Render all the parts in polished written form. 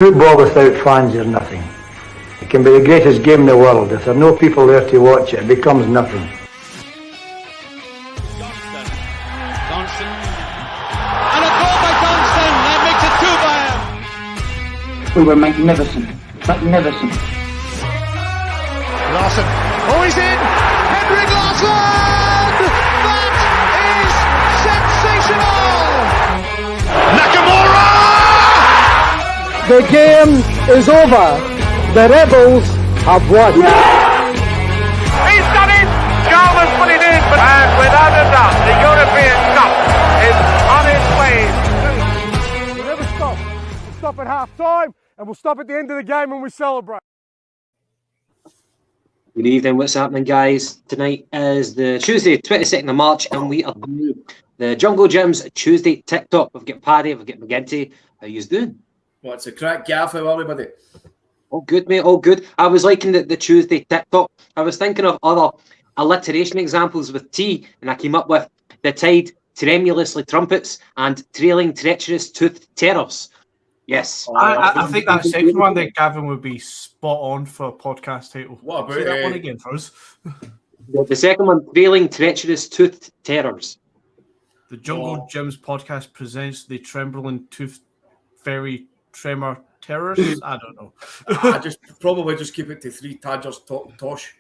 Football without fans is nothing. It can be the greatest game in the world. If there are no people there to watch it, it becomes nothing. Johnston. And a goal by Johnston. That makes it 2 by him. We were magnificent. Magnificent. Larson. Oh, he's in. Henrik Larsson. That is sensational. Nakamura. The game is over. The Rebels have won. He's done it! Jarman's put it in, and without a doubt, the European Cup is on its way. We'll never stop. We'll stop at half time and we'll stop at the end of the game when we celebrate. Good evening, what's happening, guys? Tonight is the Tuesday, 22nd of March, and we are doing the Jungle Gyms Tuesday Tic Talk. We've got Paddy, we've got McGinty. How you doing? What's a crack, Gav? How are we, buddy? All good, mate, all good. I was liking the Tuesday Tic Talk. I was thinking of other alliteration examples with T, and I came up with the tide tremulously trumpets and trailing treacherous toothed terrors. Yes. I think that second one that Gavin would be spot on for a podcast title. What about say that one again for us? The second one, trailing treacherous toothed terrors. The Jungle Gyms podcast presents the trembling tooth fairy tremor terrors. I don't know. I probably just keep it to 3 Tadgers talk tosh.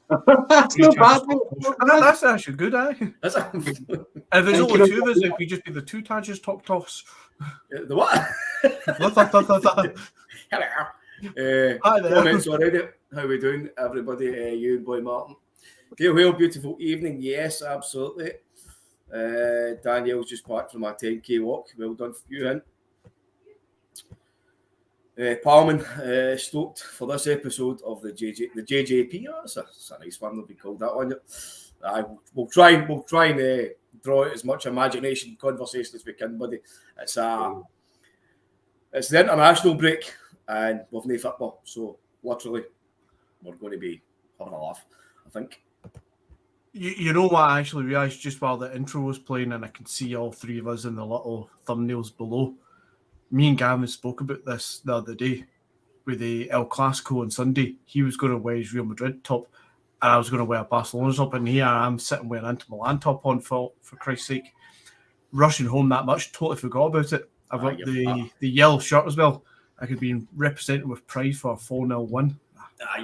That's no bad. That's actually good, eh? Is it? If there's only 2 of us, it could just be the 2 Tadgers talk toss. The what? Hello. Hi there. Comments already. How we doing, everybody? You and boy Martin. Well, beautiful evening. Yes, absolutely. Daniel's just back from our 10k walk. Well done for you, Hint. Palman stoked for this episode of the JJP. Oh, it's a nice one. They'll be called that one. We'll try and draw out as much imagination conversation as we can, buddy. It's the international break and we've no football, so literally we're going to be having a laugh, I think. You know what I actually realised just while the intro was playing, and I can see all 3 of us in the little thumbnails below. Me and Gavin spoke about this the other day with the El Clasico on Sunday. He was going to wear his Real Madrid top and I was going to wear a Barcelona top, and here I am sitting with an Inter Milan top on for Christ's sake. Rushing home that much, totally forgot about it. I've got the yellow shirt as well. I could be represented with pride for a 4-0 win.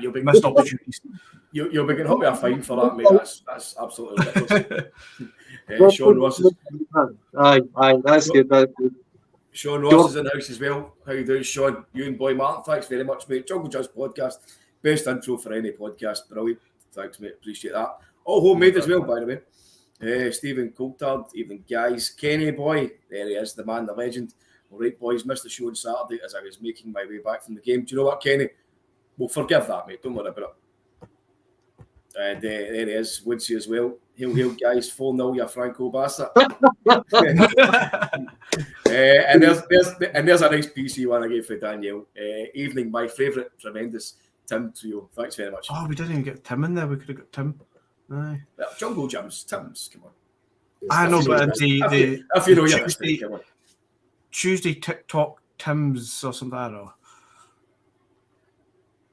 You'll be missed opportunities. You'll be getting a fine for that, mate. That's absolutely ridiculous. Sean Ross is... Aye, that's good. Sean Ross is in the house as well. How you doing, Sean? You and boy Martin, thanks very much, mate. Jungle Jazz podcast, best intro for any podcast. Brilliant. Thanks, mate. Appreciate that. All homemade as well, by the way. Stephen Coulthard, evening, guys. Kenny boy, there he is, the man, the legend. All right, boys, missed the show on Saturday as I was making my way back from the game. Do you know what, Kenny? We'll forgive that, mate. Don't worry about it. And there he is, Woodsy as well. Hail, guys, 4-0, you Franco bastard. And there's a nice PC one I gave for Daniel. Evening, my favourite, tremendous Tim trio. Thanks very much. Oh, we didn't even get Tim in there. We could have got Tim. Aye. Jungle Gyms, Tim's, come on. I know, but if you know your history, come on. Tuesday TikTok Tim's or something, I don't know.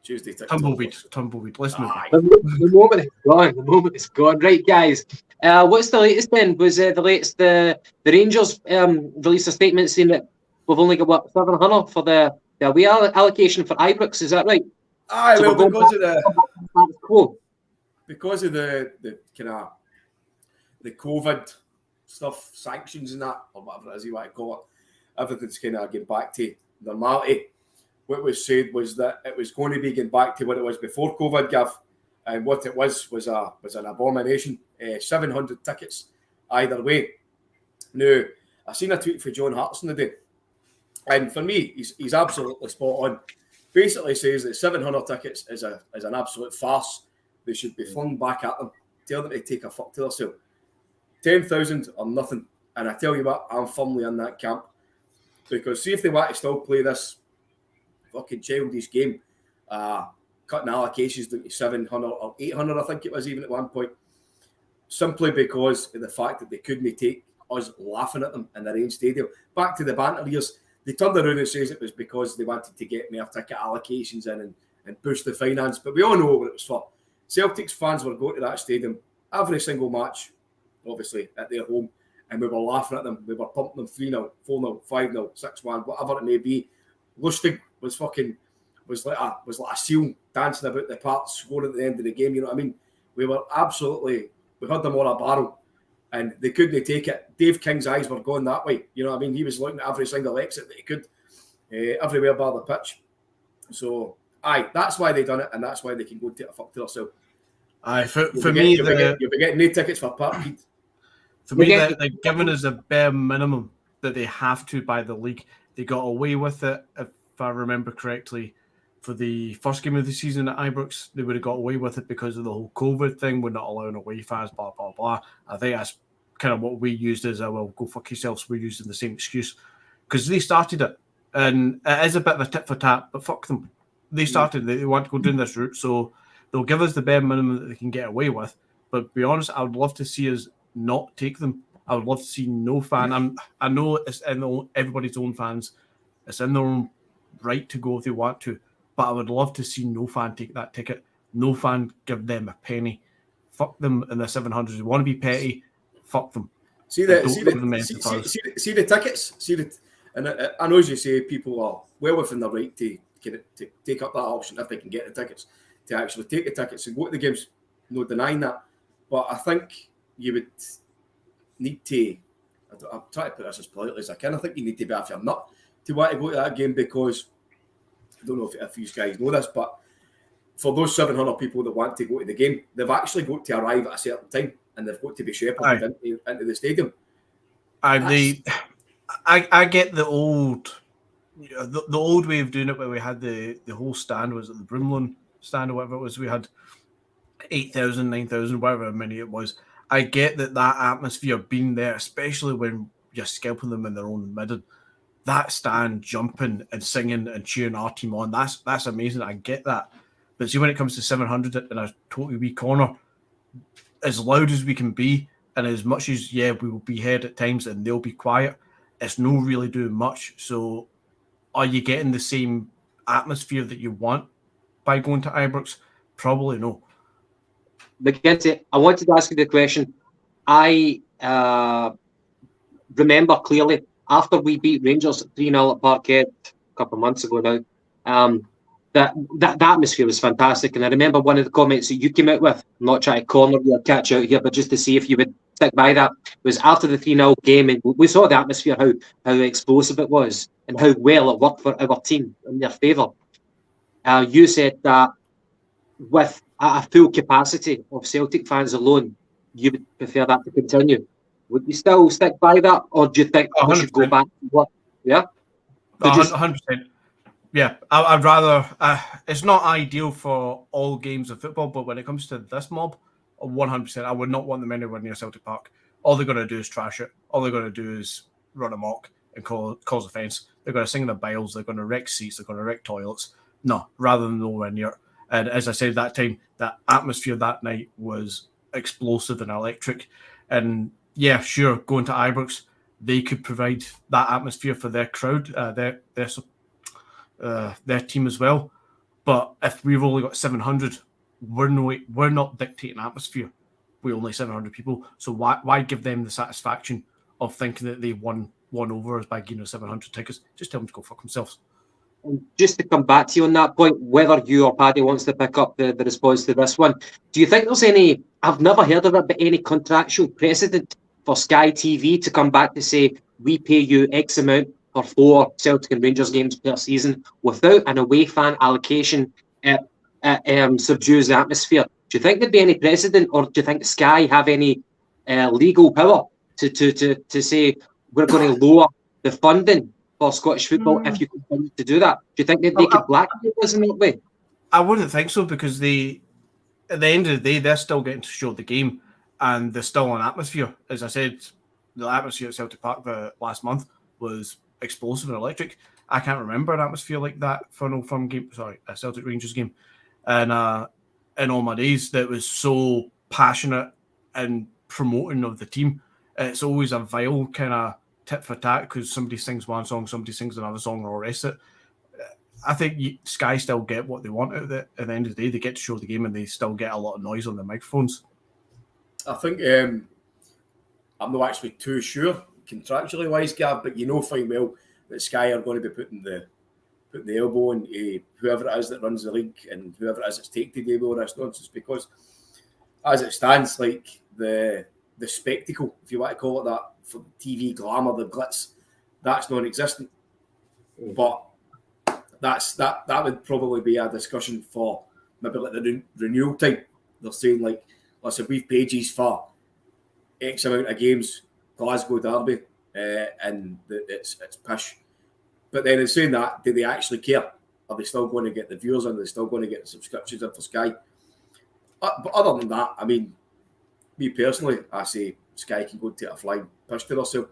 Tuesday TikTok. Tumbleweed. Let's move on. The moment is gone. Right, guys. What's the latest then? Was the latest the Rangers released a statement saying that we've only got 700 for the away allocation for Ibrox? Is that right? Aye, so well, because of the kind of the COVID stuff, sanctions and that, or whatever it is you want to call it, everything's kind of getting back to normality. What was said was that it was going to be getting back to what it was before COVID, Gav, and what it was an abomination. 700 tickets either way. Now, I seen a tweet for John Hartson today, and for me, he's absolutely spot on. Basically says that 700 tickets is an absolute farce. They should be flung back at them. Tell them to take a fuck to themselves. 10,000 or nothing. And I tell you what, I'm firmly in that camp. Because see if they want to still play this fucking childish game, cutting allocations down to 700 or 800, I think it was even at one point, simply because of the fact that they couldn't take us laughing at them in their own stadium. Back to the banter years, they turned around and says it was because they wanted to get more ticket allocations in and push the finance. But we all know what it was for. Celtic's fans were going to that stadium every single match, obviously, at their home, and we were laughing at them. We were pumping them 3-0, 4-0, 5-0, 6-1, whatever it may be. Lustig was like a seal dancing about the park, scoring at the end of the game. You know what I mean? We had them on a barrel, and they couldn't take it. Dave King's eyes were going that way. You know what I mean? He was looking at every single exit that he could, everywhere bar the pitch. So, that's why they done it, and that's why they can go take a fuck to themselves. For me, you'll be getting no tickets for Parkhead. For me, they're given as a bare minimum that they have to by the league. They got away with it, if I remember correctly, for the first game of the season at Ibrox. They would have got away with it because of the whole COVID thing. We're not allowing away fans, blah, blah, blah. I think that's kind of what we used as, well, go fuck yourselves. We're using the same excuse. Because they started it. And it is a bit of a tit for tat, but fuck them. They started it. They want to go down this route, so they'll give us the bare minimum that they can get away with. But to be honest, I would love to see us not take them. I would love to see no fan. I know it's in everybody's own fans. It's in their own right to go if they want to. But I would love to see no fan take that ticket. No fan give them a penny. Fuck them in the 700s. They want to be petty. Fuck them. See the tickets. And I know, as you say, people are well within their right to take up that option if they can get the tickets, to actually take the tickets and go to the games. No denying that. But I think you would need to, I'm trying to put this as politely as I can, I think you need to be off your nut to want to go to that game, because I don't know if you guys know this, but for those 700 people that want to go to the game, they've actually got to arrive at a certain time, and they've got to be shepherded into the stadium. I get the old way of doing it, where we had the whole stand, was it the Brimlin stand or whatever it was, we had 8,000, 9,000, whatever many it was. I get that atmosphere being there, especially when you're scalping them in their own midden. That stand jumping and singing and cheering our team on, that's amazing. I get that. But see, when it comes to 700 in a totally wee corner, as loud as we can be, and as much as, we will be heard at times and they'll be quiet, it's no really doing much. So are you getting the same atmosphere that you want by going to Ibrox? Probably no. McGinty, I wanted to ask you the question. I remember clearly after we beat Rangers 3-0 at Parkhead a couple of months ago now, that atmosphere was fantastic. And I remember one of the comments that you came out with, I'm not trying to corner you or catch you out here, but just to see if you would stick by that, was after the 3-0 game, and we saw the atmosphere, how explosive it was and how well it worked for our team in their favour. You said that with a full capacity of Celtic fans alone, you would prefer that to continue. Would you still stick by that, or do you think we should go back to what? Yeah? 100%. Yeah, I'd rather... it's not ideal for all games of football, but when it comes to this mob, 100%, I would not want them anywhere near Celtic Park. All they're going to do is trash it. All they're going to do is run amok and cause offence. They're going to sing the biles. They're going to wreck seats. They're going to wreck toilets. No, rather than nowhere near it. And as I said that time, that atmosphere that night was explosive and electric. And yeah, sure, going to Ibrox, they could provide that atmosphere for their crowd, their team as well. But if we've only got 700, we're not dictating atmosphere. We're only 700 people. So why give them the satisfaction of thinking that they won over us by giving us 700 tickets? Just tell them to go fuck themselves. And just to come back to you on that point, whether you or Paddy wants to pick up the response to this one, do you think there's any, I've never heard of it, but any contractual precedent for Sky TV to come back to say, we pay you X amount for 4 Celtic and Rangers games per season without an away fan allocation subdues the atmosphere? Do you think there'd be any precedent, or do you think Sky have any legal power to say we're going to lower the funding for Scottish football if you continue to do that? Do you think that they could blackmail us in that way? I wouldn't think so, because at the end of the day, they're still getting to show the game, and there's still an atmosphere. As I said, the atmosphere at Celtic Park last month was explosive and electric. I can't remember an atmosphere like that for an Old Firm game. Sorry, a Celtic Rangers game, and in all my days, that was so passionate and promoting of the team. It's always a vile kind of tit for tat because somebody sings one song, somebody sings another song, and all the rest of it. I think Sky still get what they want out of it. At the end of the day, they get to show the game and they still get a lot of noise on the microphones. I think I'm not actually too sure contractually wise, Gav, but you know fine well that Sky are going to be putting the elbow on whoever it is that runs the league and whoever it is that's taking today with all this nonsense, because as it stands, like the spectacle, if you want to call it that, for the TV glamour, the glitz, that's non-existent. But that would probably be a discussion for maybe like the renewal time. They're saying like, listen, we've paid you for X amount of games, Glasgow Derby, and it's pish. But then in saying that, do they actually care? Are they still going to get the viewers in? Are they still going to get the subscriptions in for Sky? But other than that, I mean, me personally, I say Sky can go take a flying pish to themselves.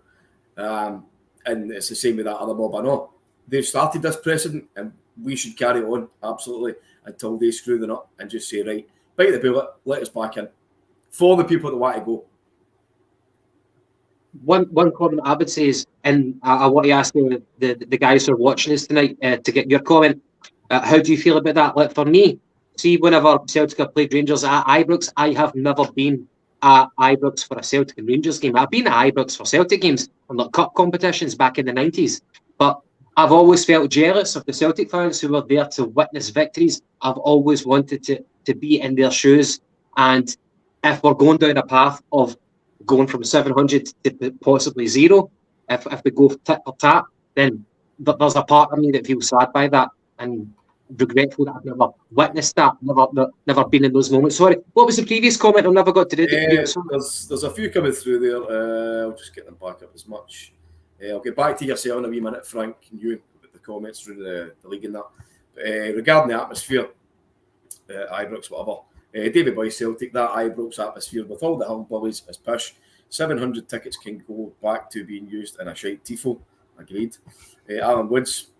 And it's the same with that other mob. I know they've started this precedent, and we should carry on absolutely until they screw them up and just say, right, bite the bullet, let us back in for the people that want to go. One comment I would say is, and I want to ask the guys who are watching us tonight to get your comment. How do you feel about that? Like for me, see, whenever Celtic have played Rangers at Ibrox, I have never been at Ibrox for a Celtic and Rangers game. I've been at Ibrox for Celtic games and like cup competitions back in the 90s, but I've always felt jealous of the Celtic fans who were there to witness victories. I've always wanted to be in their shoes, and if we're going down a path of going from 700 to possibly zero, if we go tit for tat, then there's a part of me that feels sad by that and regretful that I've never witnessed that, never been in those moments. Sorry, what was the previous comment? I never got to do it. There's a few coming through there. I'll just get them back up as much. I'll get back to yourself in a wee minute, Frank, and you with the comments through the league and that. Regarding the atmosphere, Ibrox, whatever. David Boy Celtic, that Ibrox atmosphere with all the hillbillies is pish. 700 tickets can go back to being used in a shite tifo. Agreed. Alan Woods,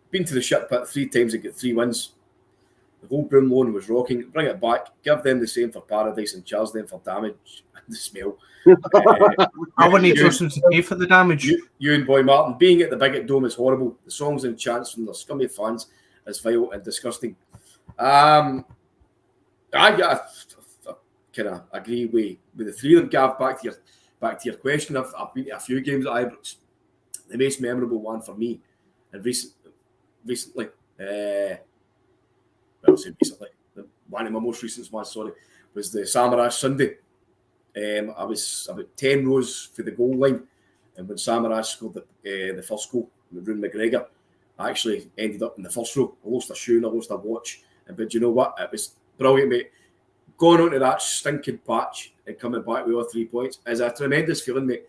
been to the shit pit 3 times and get 3 wins. The whole Broom loan was rocking. Bring it back. Give them the same for Paradise and charge them for damage and the smell. I wouldn't trust them to pay for the damage. You and Boy Martin, being at the Bigot Dome is horrible. The songs and chants from the scummy fans is vile and disgusting. I kind of agree with the three of them. Gav, back to your question. I've been to a few games at Ibrox. The most memorable one for me, and recently, one of my most recent ones, was the Samaras Sunday. I was about 10 rows for the goal line, and when Samaras scored the first goal, Roone McGregor, I actually ended up in the first row. I lost a shoe and I lost a watch. But you know what? It was brilliant, mate. Going on to that stinking patch and coming back with all 3 points is a tremendous feeling, mate.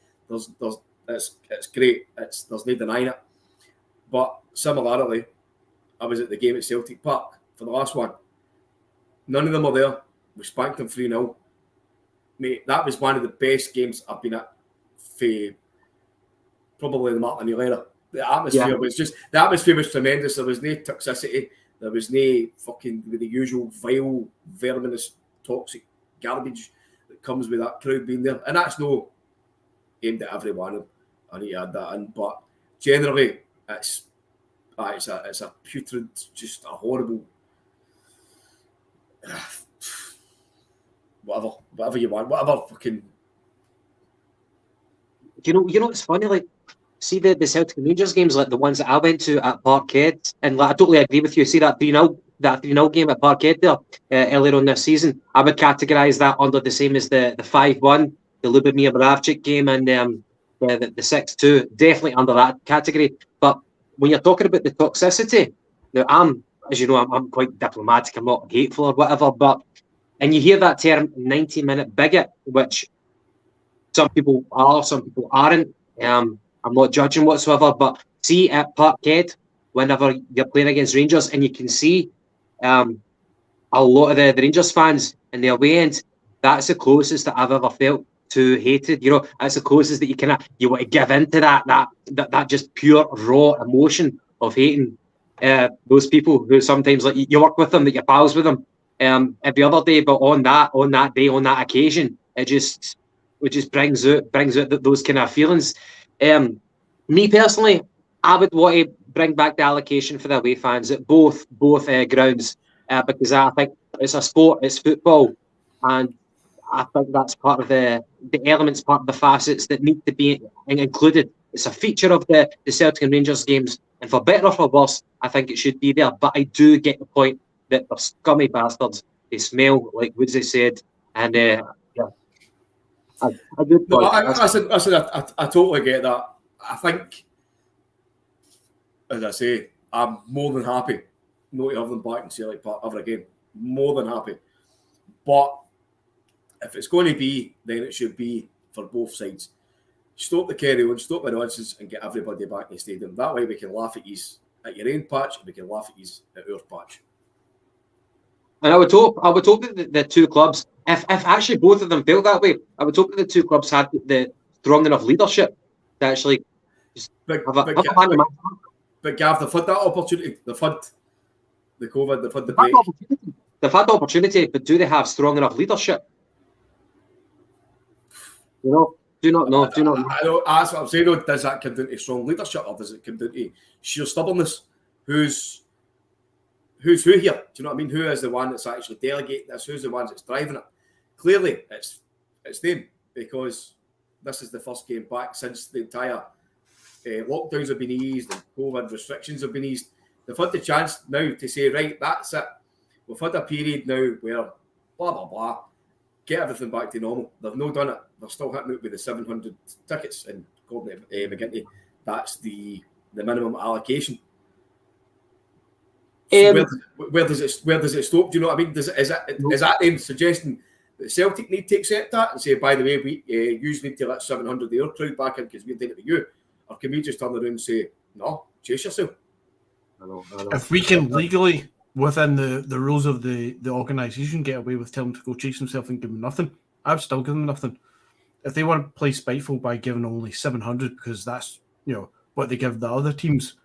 It's great. There's no denying it. But similarly, I was at the game at Celtic Park for the last one. None of them were there. We spanked them 3-0. Mate, that was one of the best games I've been at for probably the Martin O'Leary. The atmosphere was tremendous. There was no toxicity. There was no fucking the usual vile, verminous, toxic garbage that comes with that crowd being there. And that's no aimed at every one of them. I need to add that in. But generally, it's a putrid, just a horrible, whatever you want, whatever fucking. You know, it's funny. Like, see the Celtic and Rangers games, like the ones that I went to at Parkhead, and like, I totally agree with you. See that 3-0 game at Parkhead there earlier on this season. I would categorise that under the same as the 5-1, the Lubomir Moravcik game, and the 6-2, definitely under that category. But when you're talking about the toxicity, now as you know, I'm quite diplomatic. I'm not hateful or whatever, and you hear that term 90-minute bigot, which some people are, some people aren't. I'm not judging whatsoever, but see at Parkhead, whenever you're playing against Rangers, and you can see a lot of the Rangers fans in the away end, that's the closest that I've ever felt to hatred. You know, that's the closest that you want to give into that just pure raw emotion of hating those people who sometimes, like, you work with them, that you're pals with them every other day, but on that day, on that occasion, it just brings out those kind of feelings. Me personally, I would want to bring back the allocation for the away fans at both grounds because I think it's a sport, it's football, and I think that's part of the elements, part of the facets that need to be included. It's a feature of the Celtic and Rangers games, and for better or for worse, I think it should be there. But I do get the point that they're scummy bastards. They smell like Woodsy said, and yeah, I do. No, I totally get that. I think, as I say, I'm more than happy not to have them back in Celtic Park ever again. More than happy. But if it's going to be, then it should be for both sides. Stop the carry on, stop the nonsense, and get everybody back in the stadium. That way we can laugh at your end patch, and we can laugh at our patch. And I would hope that the two clubs, if actually both of them felt that way, I would hope that the two clubs had the strong enough leadership to actually But Gav, they've had that opportunity. They've had the COVID, they've had the break. They've had the opportunity, but do they have strong enough leadership? You know, do not know. I know, that's what I'm saying. Though, does that come down to strong leadership, or does it come down to sheer stubbornness? Who's who here? Do you know what I mean? Who is the one that's actually delegating this? Who's the one that's driving it? Clearly, it's them, because this is the first game back since the entire lockdowns have been eased and COVID restrictions have been eased. They've had the chance now to say, right, that's it. We've had a period now where blah, blah, blah, get everything back to normal. They've not done it. They're still hitting out with the 700 tickets in Gordon McGinty. That's the minimum allocation. So where does it stop? Do you know what I mean? Is that them suggesting that Celtic need to accept that and say, by the way, we you need to let 700 of your crowd back in because we're doing it with you? Or can we just turn around and say, no, chase yourself? I know. If we can legally, within the rules of the organisation, get away with telling them to go chase himself and give them nothing, I'd still give them nothing. If they want to play spiteful by giving only 700 because that's what they give the other teams,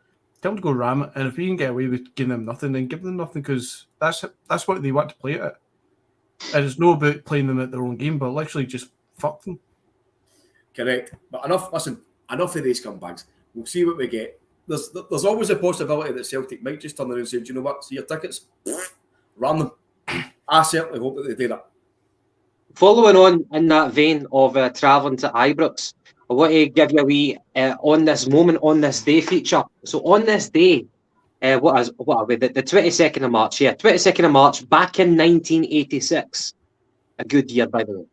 tell them to go ram it. And if we can get away with giving them nothing, then give them nothing, because that's what they want to play it at. And it's not about playing them at their own game, but literally just fuck them. Correct. But enough of these scumbags. We'll see what we get. There's always a possibility that Celtic might just turn around and say, do you know what? See your tickets? Ram them. I certainly hope that they do that. Following on in that vein of travelling to Ibrox, I want to give you a wee on this moment, on this day feature. So on this day, what are we? The 22nd of March. Yeah, 22nd of March, back in 1986. A good year, by the way.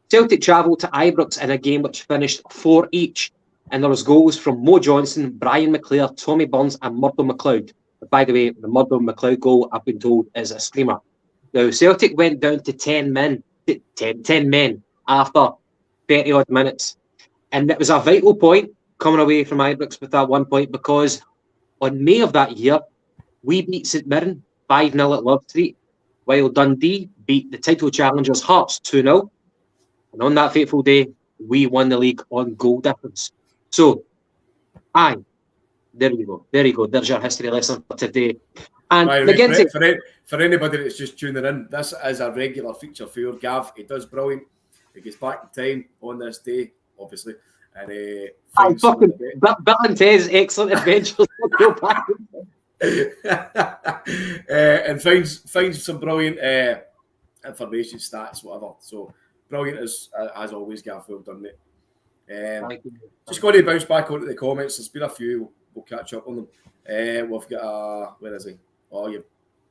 Celtic travelled to Ibrox in a game which finished 4 each. And there was goals from Mo Johnson, Brian McClare, Tommy Burns and Murdo McLeod. By the way, the Murdo McLeod goal, I've been told, is a screamer. Now, Celtic went down to 10 men after 30-odd minutes. And it was a vital point coming away from Ibrox with that 1 point, because on May of that year, we beat St Mirren 5-0 at Love Street, while Dundee beat the title challengers Hearts 2-0. And on that fateful day, we won the league on goal difference. So, there you go. There's your history lesson for today. And for anybody that's just tuning in, this is a regular feature for your Gav. He does brilliant. He gets back in time on this day, obviously. And Bill and Ted's excellent adventures. And finds some brilliant information, stats, whatever. So brilliant as always, Gav. Well done, mate. Just going to bounce back onto the comments. There's been a few. We'll catch up on them. We've got where is he? Oh, yeah.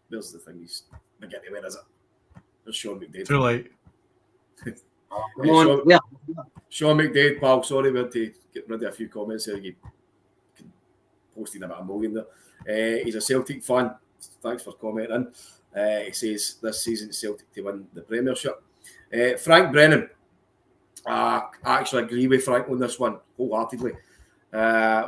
Where's the thing? He's McGinty. Where is it? There's Sean McDade. Too late. Sean McDade, pal. Sorry, we had to get rid of a few comments there. You posted about 1 million there. He's a Celtic fan. Thanks for commenting. He says this season Celtic to win the Premiership. Frank Brennan. I actually agree with Frank on this one wholeheartedly.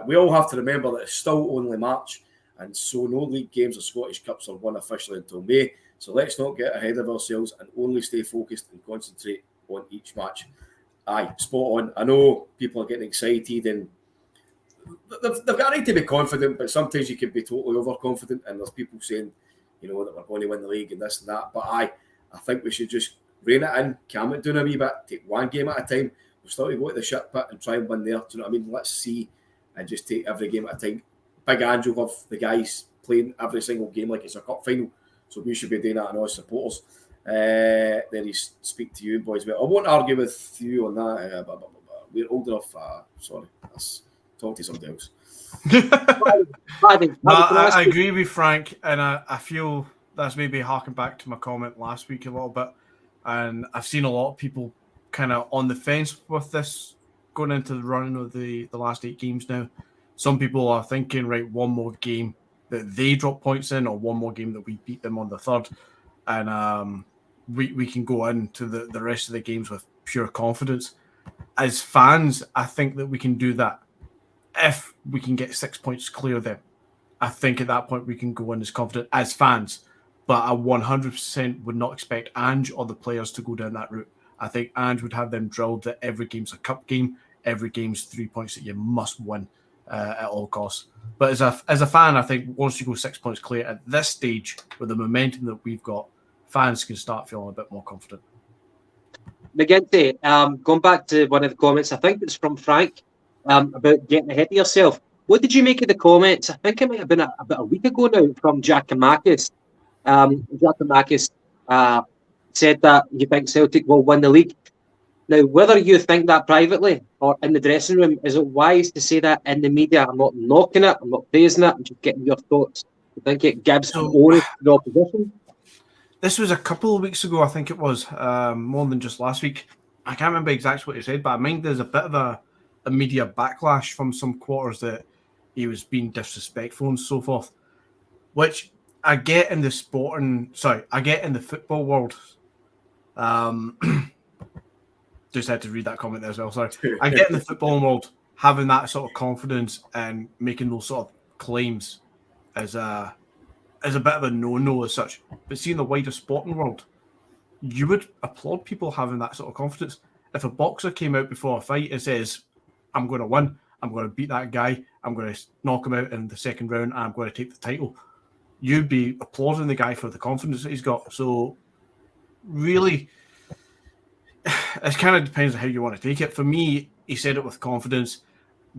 We all have to remember that it's still only March, and so no league games or Scottish Cups are won officially until May. So let's not get ahead of ourselves and only stay focused and concentrate on each match. Aye, spot on. I know people are getting excited and they've got a right to be confident, but sometimes you can be totally overconfident, and there's people saying, that we're going to win the league and this and that. But I think we should just rein it in, calm it down a wee bit, take one game at a time. We'll still go to the shit pit and try and win there. Do you know what I mean? Let's see and just take every game at a time. Big Ange will have the guys playing every single game like it's a cup final, so we should be doing that, and all supporters. Then he speak to you boys. But I won't argue with you on that. We're old enough. Sorry, let's talk to somebody else. I agree with Frank, and I feel that's maybe harking back to my comment last week a little bit. And I've seen a lot of people kind of on the fence with this going into the running of the last 8 games now. Some people are thinking, right, one more game that they drop points in, or one more game that we beat them on the third, and we can go into the rest of the games with pure confidence. As fans, I think that we can do that if we can get 6 points clear then. I think at that point we can go in as confident as fans, but I 100% would not expect Ange or the players to go down that route. I think Ange would have them drilled that every game's a cup game, every game's 3 points that you must win at all costs. But as a fan, I think once you go 6 points clear at this stage, with the momentum that we've got, fans can start feeling a bit more confident. McGinty, going back to one of the comments, I think it's from Frank, about getting ahead of yourself. What did you make of the comments? I think it might have been about a week ago now from Giakoumakis. Giakoumakis said that you think Celtic will win the league. Now, whether you think that privately or in the dressing room, is it wise to say that in the media? I'm not knocking it, I'm not praising it, I'm just getting your thoughts. You think it gives onus to the opposition? This was a couple of weeks ago, I think it was, more than just last week. I can't remember exactly what he said, but I mind there's a bit of a media backlash from some quarters that he was being disrespectful and so forth, which I get in the football world. Just had to read that comment there as well, sorry. I get in the football world having that sort of confidence and making those sort of claims as a bit of a no-no as such. But seeing the wider sporting world, you would applaud people having that sort of confidence. If a boxer came out before a fight and says, I'm going to win, I'm going to beat that guy, I'm going to knock him out in the second round, and I'm going to take the title, you'd be applauding the guy for the confidence that he's got. So really, it kind of depends on how you want to take it. For me, he said it with confidence.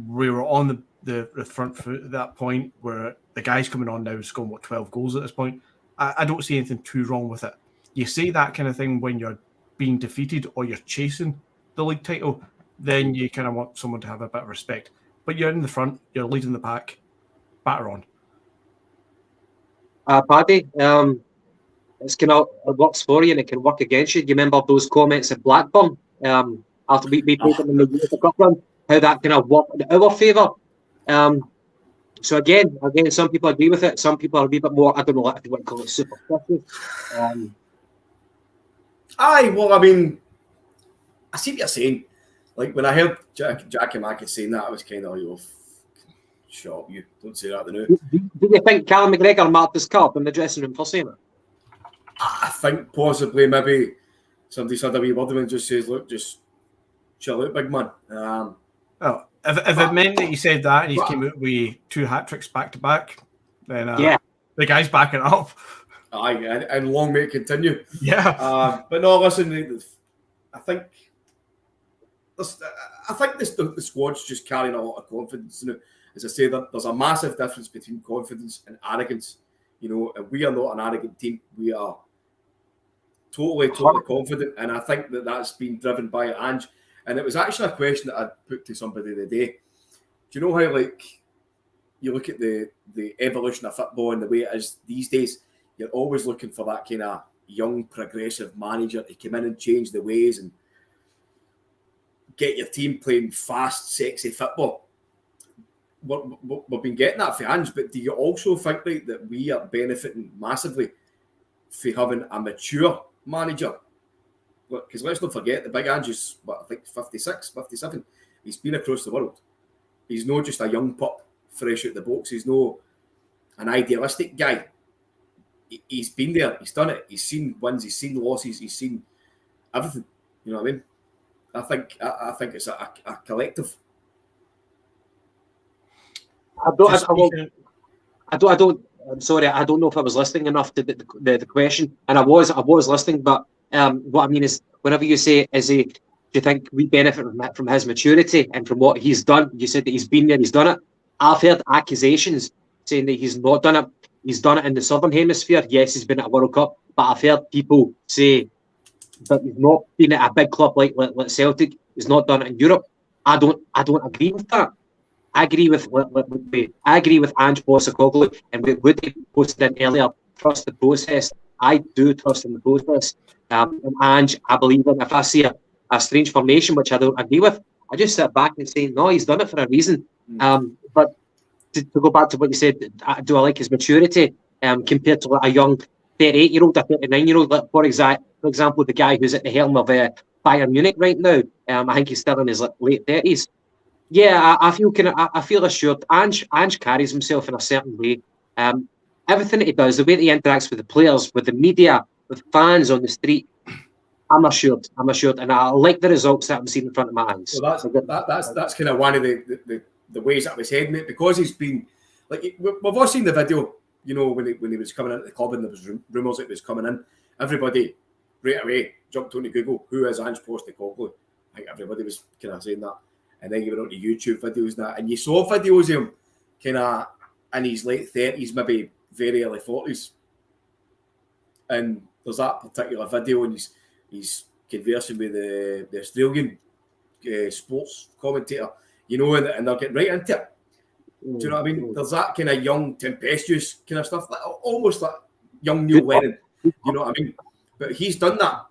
We were on the front foot at that point, where the guy's coming on now scoring 12 goals at this point. I don't see anything too wrong with it. You say that kind of thing when you're being defeated or you're chasing the league title, then you kind of want someone to have a bit of respect. But you're in the front, you're leading the pack, batter on. Paddy, it's kind of, it works for you and it can work against you. Do you remember those comments at Blackburn after we played them in the UEFA Cup run? How that kind of worked in our favour. So again, some people agree with it. Some people are a wee bit more, I don't know if you want to call it superstitious. Well, I mean, I see what you're saying. Like, when I heard Giakoumakis saying that, I was kind of, shut up, you. Don't say that to me. Do you think Callum McGregor marked his cup in the dressing room for saying it? I think possibly, maybe somebody said a wee word and just says, look, just chill out, big man. If it meant that he said that and he came out with 2 hat-tricks back-to-back, then the guy's backing up. Aye, and long may it continue. Yeah. But no, listen, I think the squad's just carrying a lot of confidence. You know, as I say, there's a massive difference between confidence and arrogance. You know, and we are not an arrogant team. We are totally confident, and I think that's been driven by Ange. And it was actually a question that I put to somebody today. Do you know how, like, you look at the evolution of football and the way it is these days? You're always looking for that kind of young, progressive manager to come in and change the ways and get your team playing fast, sexy football. We've been getting that for Ange, but do you also think that we are benefiting massively for having a mature manager? Because let's not forget, the big Ange is, I think, 56, 57. He's been across the world. He's not just a young pup fresh out the box. He's not an idealistic guy. He's been there. He's done it. He's seen wins. He's seen losses. He's seen everything. You know what I mean? I think it's a collective. I'm sorry, I don't know if I was listening enough to the question, and I was listening, but what I mean is, whenever you say, is he you think we benefit from his maturity and from what he's done? You said that he's been there, he's done it. I've heard accusations saying that he's not done it. He's done it in the Southern Hemisphere. Yes, he's been at a World Cup, but I've heard people say that he's not been at a big club like Celtic. He's not done it in Europe. I don't agree with that. I agree with Ange Postecoglou and what they posted in earlier. Trust the process. I do trust in the process. And Ange, I believe in. If I see a strange formation which I don't agree with, I just sit back and say, no, he's done it for a reason. But to go back to what you said, do I like his maturity compared to a young 38-year-old, a 39-year-old? Like, for example, the guy who's at the helm of Bayern Munich right now, I think he's still in his late 30s. Yeah, I feel assured. Ange carries himself in a certain way. Everything that he does, the way that he interacts with the players, with the media, with fans on the street, I'm assured, and I like the results that I'm seeing in front of my eyes. Well, that's kind of one of the ways that was heading it, because he's been like, we've all seen the video, you know, when he was coming into the club and there was rumours that he was coming in. Everybody right away jumped onto Google, who is Ange Postecoglou? I think everybody was kind of saying that, and then you went on to YouTube videos and that, and you saw videos of him kind of in his late 30s, maybe very early 40s, and there's that particular video, and he's conversing with the Australian sports commentator, you know, and they're getting right into it. Do you know what I mean? There's that kind of young, tempestuous kind of stuff, like, almost like young Neil Lennon, you know what I mean? But he's done that,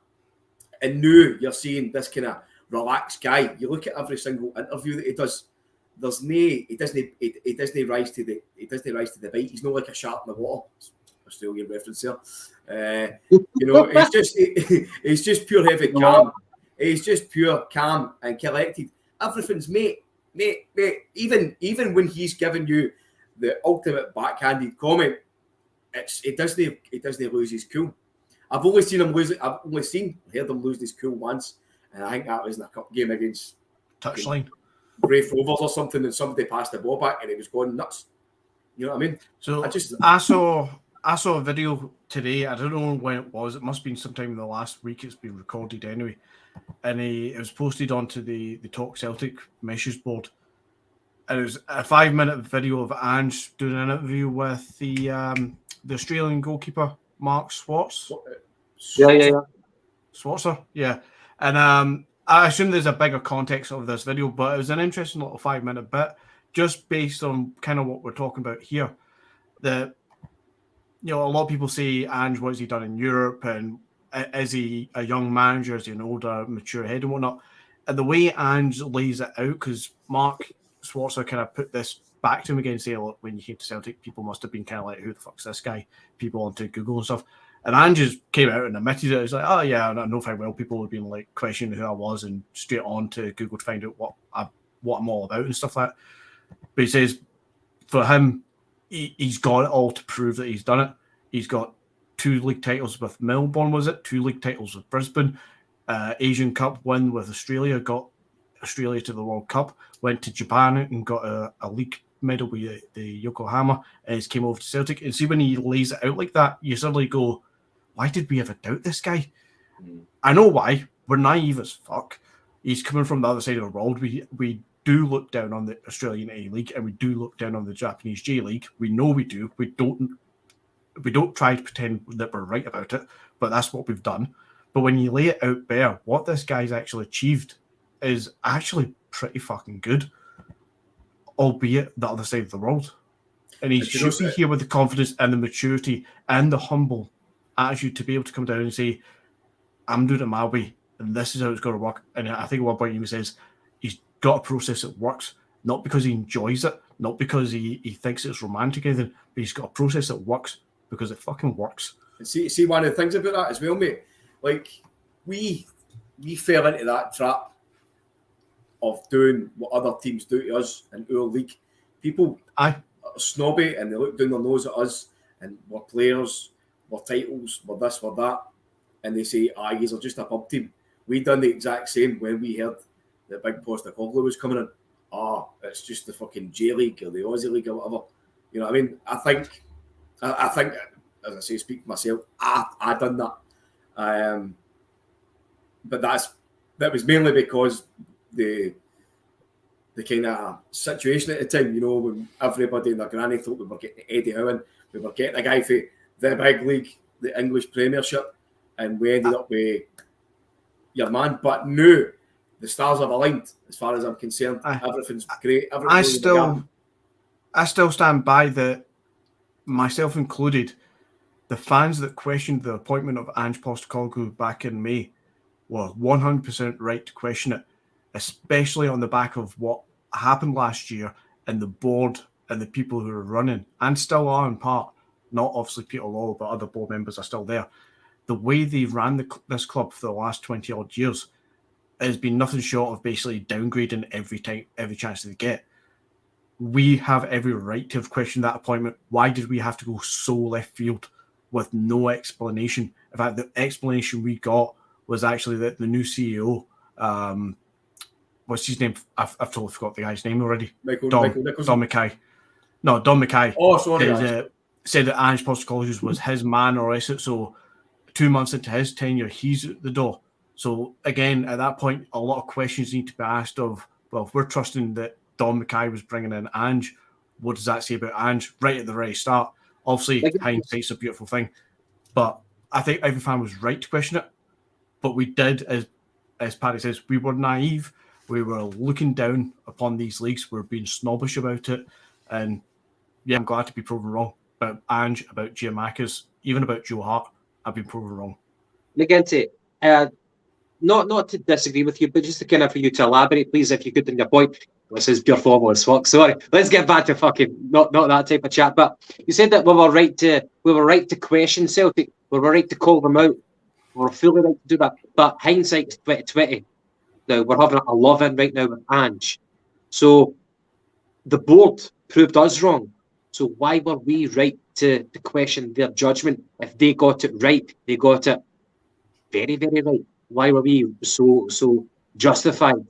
and now you're seeing this kind of relaxed guy. You look at every single interview that he does. He doesn't rise to the bait. He's not like a shark in the water. Australian reference there. You know, it's just pure heavy calm. He's just pure calm and collected. Everything's mate. Even when he's giving you the ultimate backhanded comment, it doesn't lose his cool. I've only heard him lose his cool once, and I think that was in a cup game against Touchline, Rafe Rovers or something, and somebody passed the ball back and he was going nuts. You know what I mean? So I saw a video today. I don't know when it was. It must have been sometime in the last week. It's been recorded anyway, and it was posted onto the Talk Celtic message board. And it was a 5-minute video of Ange doing an interview with the Australian goalkeeper Mark Schwartz. Yeah. Schwarzer, yeah. And I assume there's a bigger context of this video, but it was an interesting little 5-minute bit, just based on kind of what we're talking about here. A lot of people say, Ange, what has he done in Europe? And is he a young manager? Is he an older, mature head and whatnot? And the way Ange lays it out, because Mark Schwarzer kind of put this back to him again, say, look, when you came to Celtic, people must have been kind of like, who the fuck's this guy? People onto Google and stuff. And Ange just came out and admitted it. It's like, oh yeah, I know very well people have been like questioning who I was, and straight on to Google to find out what I'm all about and stuff like that. But he says for him, he's got it all to prove that he's done it. He's got 2 league titles with Melbourne, 2 league titles with Brisbane, Asian Cup win with Australia, got Australia to the World Cup, went to Japan and got a league medal with the Yokohama, and he's came over to Celtic. And see, when he lays it out like that, you suddenly go, why did we ever doubt this guy? I know why. We're naive as fuck. He's coming from the other side of the world. We do look down on the Australian A League, and we do look down on the Japanese J League. We know we do. We don't try to pretend that we're right about it, but that's what we've done. But when you lay it out bare, what this guy's actually achieved is actually pretty fucking good, albeit the other side of the world. And he's shooting here with the confidence and the maturity and the humble attitude to be able to come down and say, I'm doing it my way, and this is how it's going to work. And I think at one point he says he's got a process that works, not because he enjoys it, not because he thinks it's romantic or anything, but he's got a process that works because it fucking works. And see one of the things about that as well, mate, like we fell into that trap of doing what other teams do to us in our league. People are snobby and they look down their nose at us, and we're players, we're titles, we're this, we're that, and they say, yous are just a pub team. We done the exact same when we heard that Big Postecoglou was coming in. It's just the fucking J League or the Aussie League or whatever. You know what I mean? I think, as I say, speak for myself, I done that. But that's that was mainly because the kind of situation at the time, you know, when everybody and their granny thought we were getting Eddie Howe in, we were getting a guy for the big league, the English Premiership, and we ended up with your man. But now the stars have aligned, as far as I'm concerned. Everything's great. I still stand by that, myself included. The fans that questioned the appointment of Ange Postecoglou back in May were 100% right to question it, especially on the back of what happened last year and the board and the people who are running and still are in part, not obviously Peter Lawler, but other board members are still there. The way they ran this club for the last 20 odd years has been nothing short of basically downgrading every chance they get. We have every right to have questioned that appointment. Why did we have to go so left field with no explanation? In fact, the explanation we got was actually that the new CEO, what's his name? I've totally forgot the guy's name already. Don Mackay. No, Don Mackay. Oh, sorry. Said that Ange Postecoglou was his man or less. So 2 months into his tenure, he's at the door. So again, at that point, a lot of questions need to be asked of, well, if we're trusting that Don Mackay was bringing in Ange, what does that say about Ange right at the very start? Obviously, hindsight's a beautiful thing. But I think every fan was right to question it. But we did, as Paddy says, we were naive. We were looking down upon these leagues. We were being snobbish about it. And yeah, I'm glad to be proven wrong. About Ange, about Giakoumakis, even about Joe Hart, I've been proven wrong. McGinty, not to disagree with you, but just to kind of for you to elaborate, please, if you could, on your point. This is pure formal as fuck. Sorry, let's get back to fucking not that type of chat. But you said that we were right to question Celtic. We were right to call them out. We were fully right to do that. But hindsight's 2020. Now we're having a love-in right now with Ange. So the board proved us wrong. So why were we right to question their judgment? If they got it right, they got it very, very right. Why were we so justified?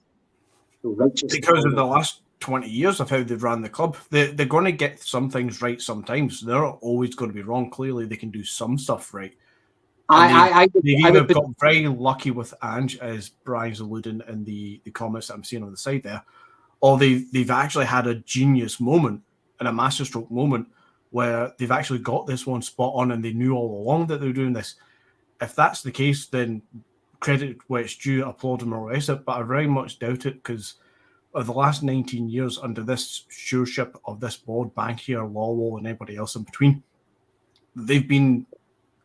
So righteous? Because of the last 20 years of how they've ran the club. They're going to get some things right sometimes. They're not always going to be wrong. Clearly, they can do some stuff right. They've either got very lucky with Ange, as Brian's alluding in the comments that I'm seeing on the side there, or they've actually had a genius moment and a masterstroke moment where they've actually got this one spot on and they knew all along that they were doing this. If that's the case, then credit where it's due, applaud them or rest it, but I very much doubt it because of the last 19 years under this stewardship of this board, Bankier, Lawwell, and everybody else in between, they've been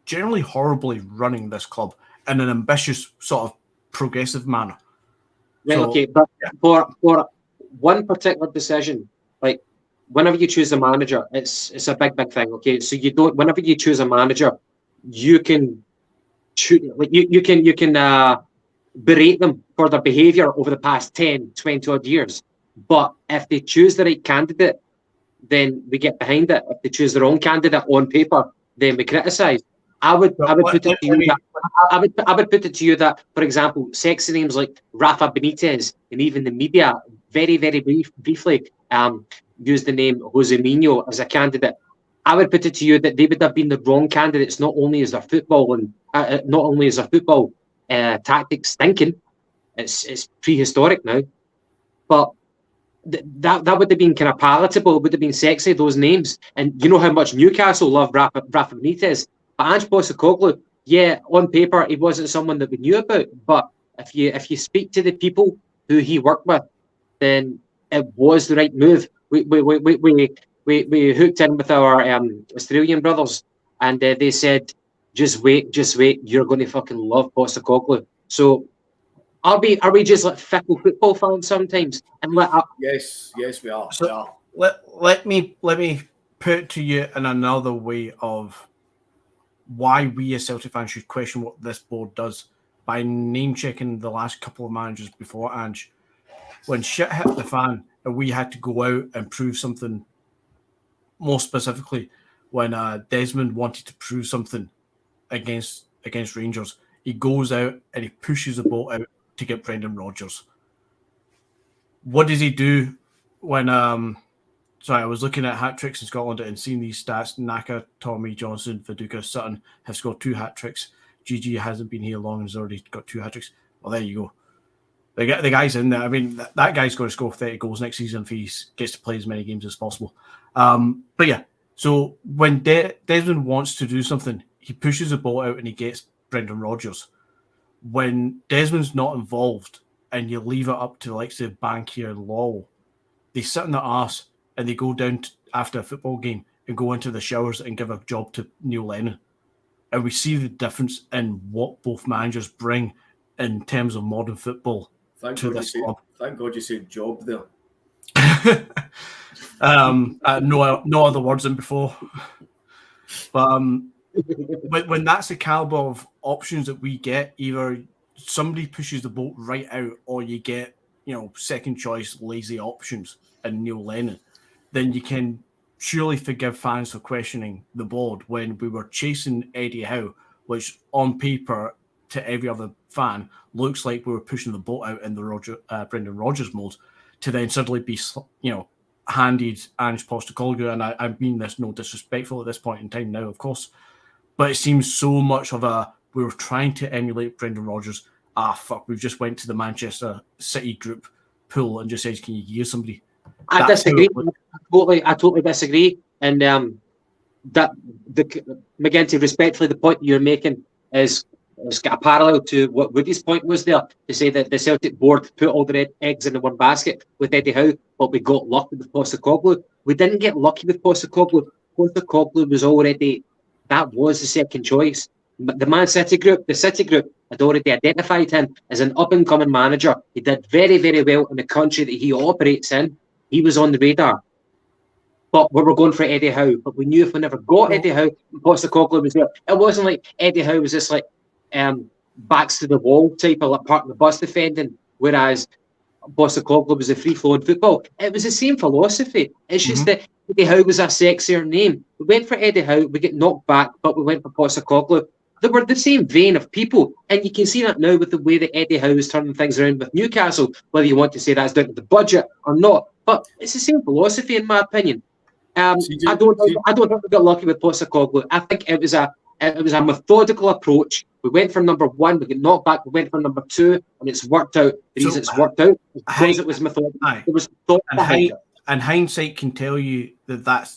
generally horribly running this club in an ambitious sort of progressive manner. Right, okay, but for one particular decision, like whenever you choose a manager, it's a big thing. Okay, so you don't. Whenever you choose a manager, you can you can berate them for their behaviour over the past 10, 20 odd years. But if they choose the right candidate, then we get behind it. If they choose the wrong candidate on paper, then we criticise. I would put it to you that, for example, sexy names like Rafa Benitez and even the media very, very briefly used the name Jose Mourinho as a candidate. I would put it to you that they would have been the wrong candidates, not only as their football and not only as their football tactics stinking. It's prehistoric now, but that would have been kind of palatable. It would have been sexy, those names. And you know how much Newcastle love Rafa Benitez. But Ange Postecoglou, yeah, on paper he wasn't someone that we knew about. But if you speak to the people who he worked with, then it was the right move. We hooked in with our Australian brothers, and they said, just wait, you're going to fucking love Postecoglou. So are we just like fickle football fans sometimes? And yes, we are. So let me put it to you in another way of why we as Celtic fans should question what this board does by name checking the last couple of managers before Ange. When shit hit the fan and we had to go out and prove something, more specifically when Desmond wanted to prove something against Rangers, he goes out and he pushes the boat out to get Brendan Rodgers. What does he do when I was looking at hat-tricks in Scotland and seeing these stats. Naka, Tommy, Johnson, Viduka, Sutton have scored 2 hat-tricks. GG hasn't been here long and has already got 2 hat-tricks. Well, there you go. The guy's in there. I mean, that guy's going to score 30 goals next season if he gets to play as many games as possible. But yeah, so when Desmond wants to do something, he pushes the ball out and he gets Brendan Rodgers. When Desmond's not involved and you leave it up to like say Bankier and Lowell, they sit in their arse and they go down after a football game and go into the showers and give a job to Neil Lennon. And we see the difference in what both managers bring in terms of modern football to this club. Thank God you said job there. No other words than before. But when that's the caliber of options that we get, either somebody pushes the boat right out or you get, second choice lazy options in Neil Lennon, then you can surely forgive fans for questioning the board when we were chasing Eddie Howe, which on paper to every other fan looks like we were pushing the boat out in the Brendan Rodgers mode, to then suddenly be, handed Ange Postecoglou, and I mean this no disrespectful at this point in time now, of course, but it seems so much of we were trying to emulate Brendan Rodgers. We've just went to the Manchester City group pool and just said, can you gear somebody? I disagree. I totally disagree. And McGinty, respectfully, the point you're making is got a parallel to what Woody's point was there, to say that the Celtic board put all their eggs in the one basket with Eddie Howe, but we got lucky with Postecoglou. We didn't get lucky with Postecoglou. Postecoglou was already, that was the second choice. The City group had already identified him as an up-and-coming manager. He did very, very well in the country that he operates in. He was on the radar. But we were going for Eddie Howe. But we knew if we never got Eddie Howe, Postecoglou was there. It wasn't like Eddie Howe was just like backs to the wall type of like part of the bus defending, whereas Postecoglou was a free-flowing football. It was the same philosophy. It's just that Eddie Howe was a sexier name. We went for Eddie Howe, we get knocked back, but we went for Postecoglou. They were the same vein of people, and you can see that now with the way that Eddie Howe is turning things around with Newcastle, whether you want to say that's down to the budget or not. But it's the same philosophy, in my opinion. I don't think we got lucky with Postecoglou. I think it was a methodical approach. We went for number one, we got knocked back. We went for number two, and it's worked out. The reason it's worked out is because it was methodical. It was thought behind it. And hindsight can tell you that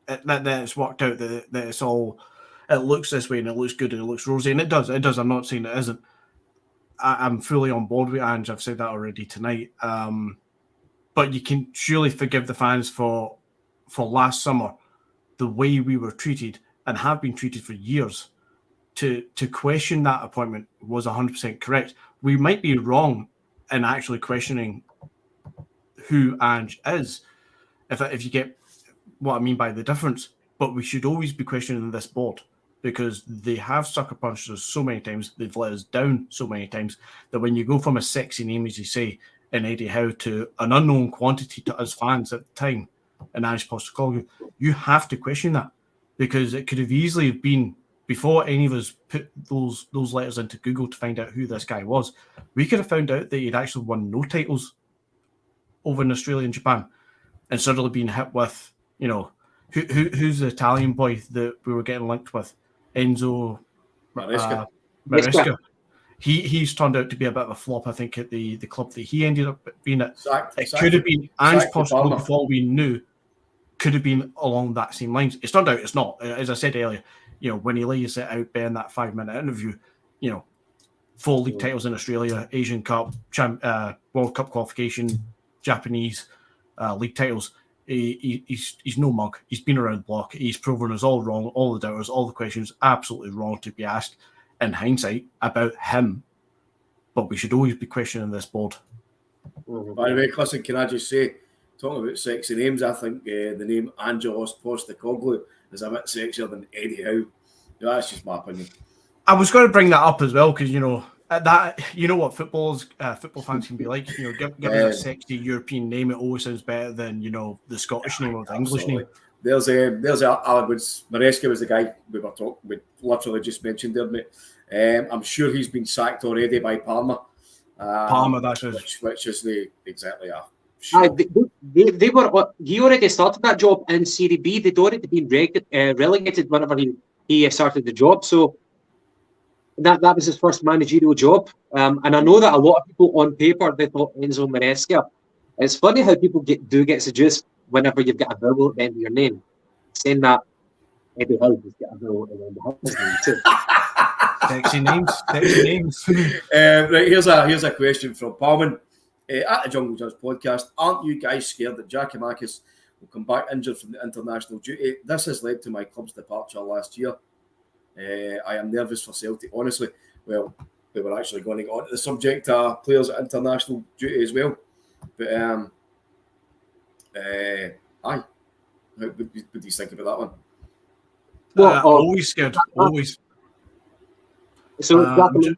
it's worked out. That it's all. It looks this way and it looks good and it looks rosy, and it does. It does. I'm not saying it isn't. I'm fully on board with Ange. I've said that already tonight. But you can surely forgive the fans for last summer, the way we were treated and have been treated for years. To question that appointment was 100% correct. We might be wrong in actually questioning who Ange is, if you get what I mean by the difference. But we should always be questioning this board, because they have sucker punched us so many times, they've let us down so many times, that when you go from a sexy name, as you say, in Eddie Howe, to an unknown quantity to us fans at the time, in Ange Postecoglou, you have to question that, because it could have easily been, before any of us put those letters into Google to find out who this guy was, we could have found out that he'd actually won no titles over in Australia and Japan, and suddenly been hit with, who's the Italian boy that we were getting linked with? Enzo Maresca. He's turned out to be a bit of a flop, I think, at the club that he ended up being at. It could have been Ange Postecoglou, for all we knew, could have been along that same lines. It's turned out it's not. As I said earlier, when he lays it out there in that 5-minute interview, 4 league titles in Australia, Asian Cup, World Cup qualification, Japanese league titles. He's no mug. He's been around the block. He's proven us all wrong, all the doubters, all the questions absolutely wrong to be asked in hindsight about him. But we should always be questioning this board. By the way, listen, can I just say, talking about sexy names, I think the name Ange Postecoglou is a bit sexier than Eddie Howe. That's just my opinion. I was going to bring that up as well, because what football fans can be like. Give a sexy European name, it always sounds better than the Scottish name or the English name. There's Maresca was the guy we literally just mentioned there, mate. I'm sure he's been sacked already by Parma. That's which is exactly. They were. He already started that job in Serie B. They'd already been relegated whenever he started the job. So that was his first managerial job. And I know that a lot of people on paper, they thought Enzo Maresca. It's funny how people get seduced whenever you've got a vowel at the end of your name. Saying that Eddie Howe has got a vowel at the end of his name too. Sexy names. Right, here's a question from Palman. At the Jungle Judge podcast, aren't you guys scared that Giakoumakis will come back injured from the international duty? This has led to my club's departure last year. I am nervous for Celtic, honestly. Well, we were actually going to get on to the subject of players at international duty as well. But, aye. What do you think about that one? Always scared, always. So Giacomo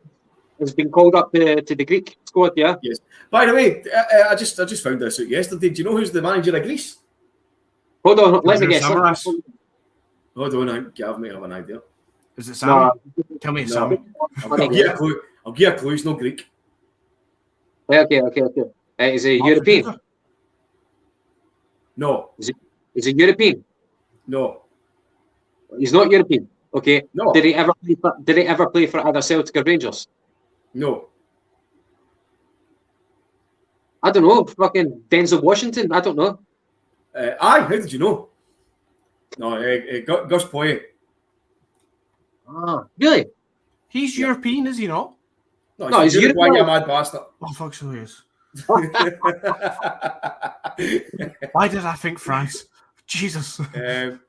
has been called up to the Greek squad, yeah? Yes. By the way, I just found this out yesterday. Do you know who's the manager of Greece? Hold on, let me guess. Hold on, I think Gavin might have an idea. Is it Sammy? No. Tell me it's Sammy. I'll give you a clue. I'll give you a clue. It's not Greek. Okay. Is it European? No. Is it European? No. He's not European. Okay. No. Did he ever play for either Celtic or Rangers? No. I don't know. Fucking Denzel Washington. I don't know. Aye. How did you know? No. Gus Poyet. Ah, really? He's European, is he not? No, he's European. Why you mad bastard? Oh, fuck, so he is. Why did I think France? Jesus. But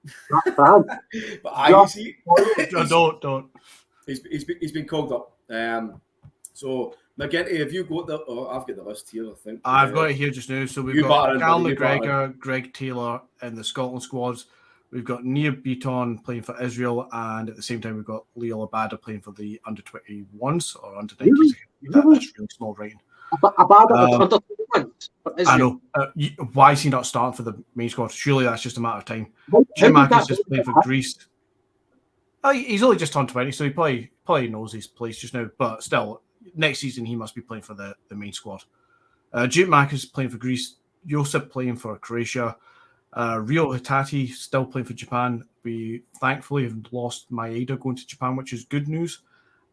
I see. Don't. He's been called up. So McGinty, have you got the? Oh, I've got the list here. I think I've got it here just now. So we've got Cal McGregor, Greg Taylor in the Scotland squads. We've got Nir Beaton playing for Israel, and at the same time we've got Leo Abada playing for the under-21s or under-19s. That's really small writing. Abada I know. Why is he not starting for the main squad? Surely that's just a matter of time. Giakoumakis is playing for Greece. He's only just turned 20, so he probably knows his place just now. But still, next season he must be playing for the main squad. Giakoumakis is playing for Greece. Josip playing for Croatia. Rio Hitati still playing for Japan. We thankfully have lost Maeda going to Japan, which is good news.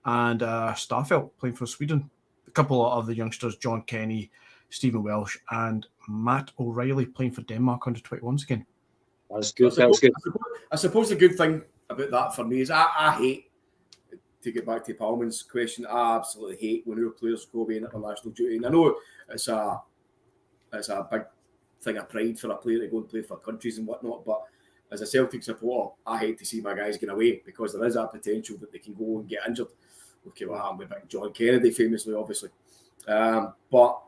And Starfelt playing for Sweden. A couple of other youngsters, John Kenny, Stephen Welsh, and Matt O'Reilly playing for Denmark under 21s again. That's good. That's good. I suppose the good thing about that for me is I hate, to get back to Palman's question, I absolutely hate when our players go away in international duty. And I know it's a big thing of pride for a player to go and play for countries and whatnot, but as a Celtic supporter, I hate to see my guys get away because there is that potential that they can go and get injured. Okay, what happened with John Kennedy, famously, obviously. But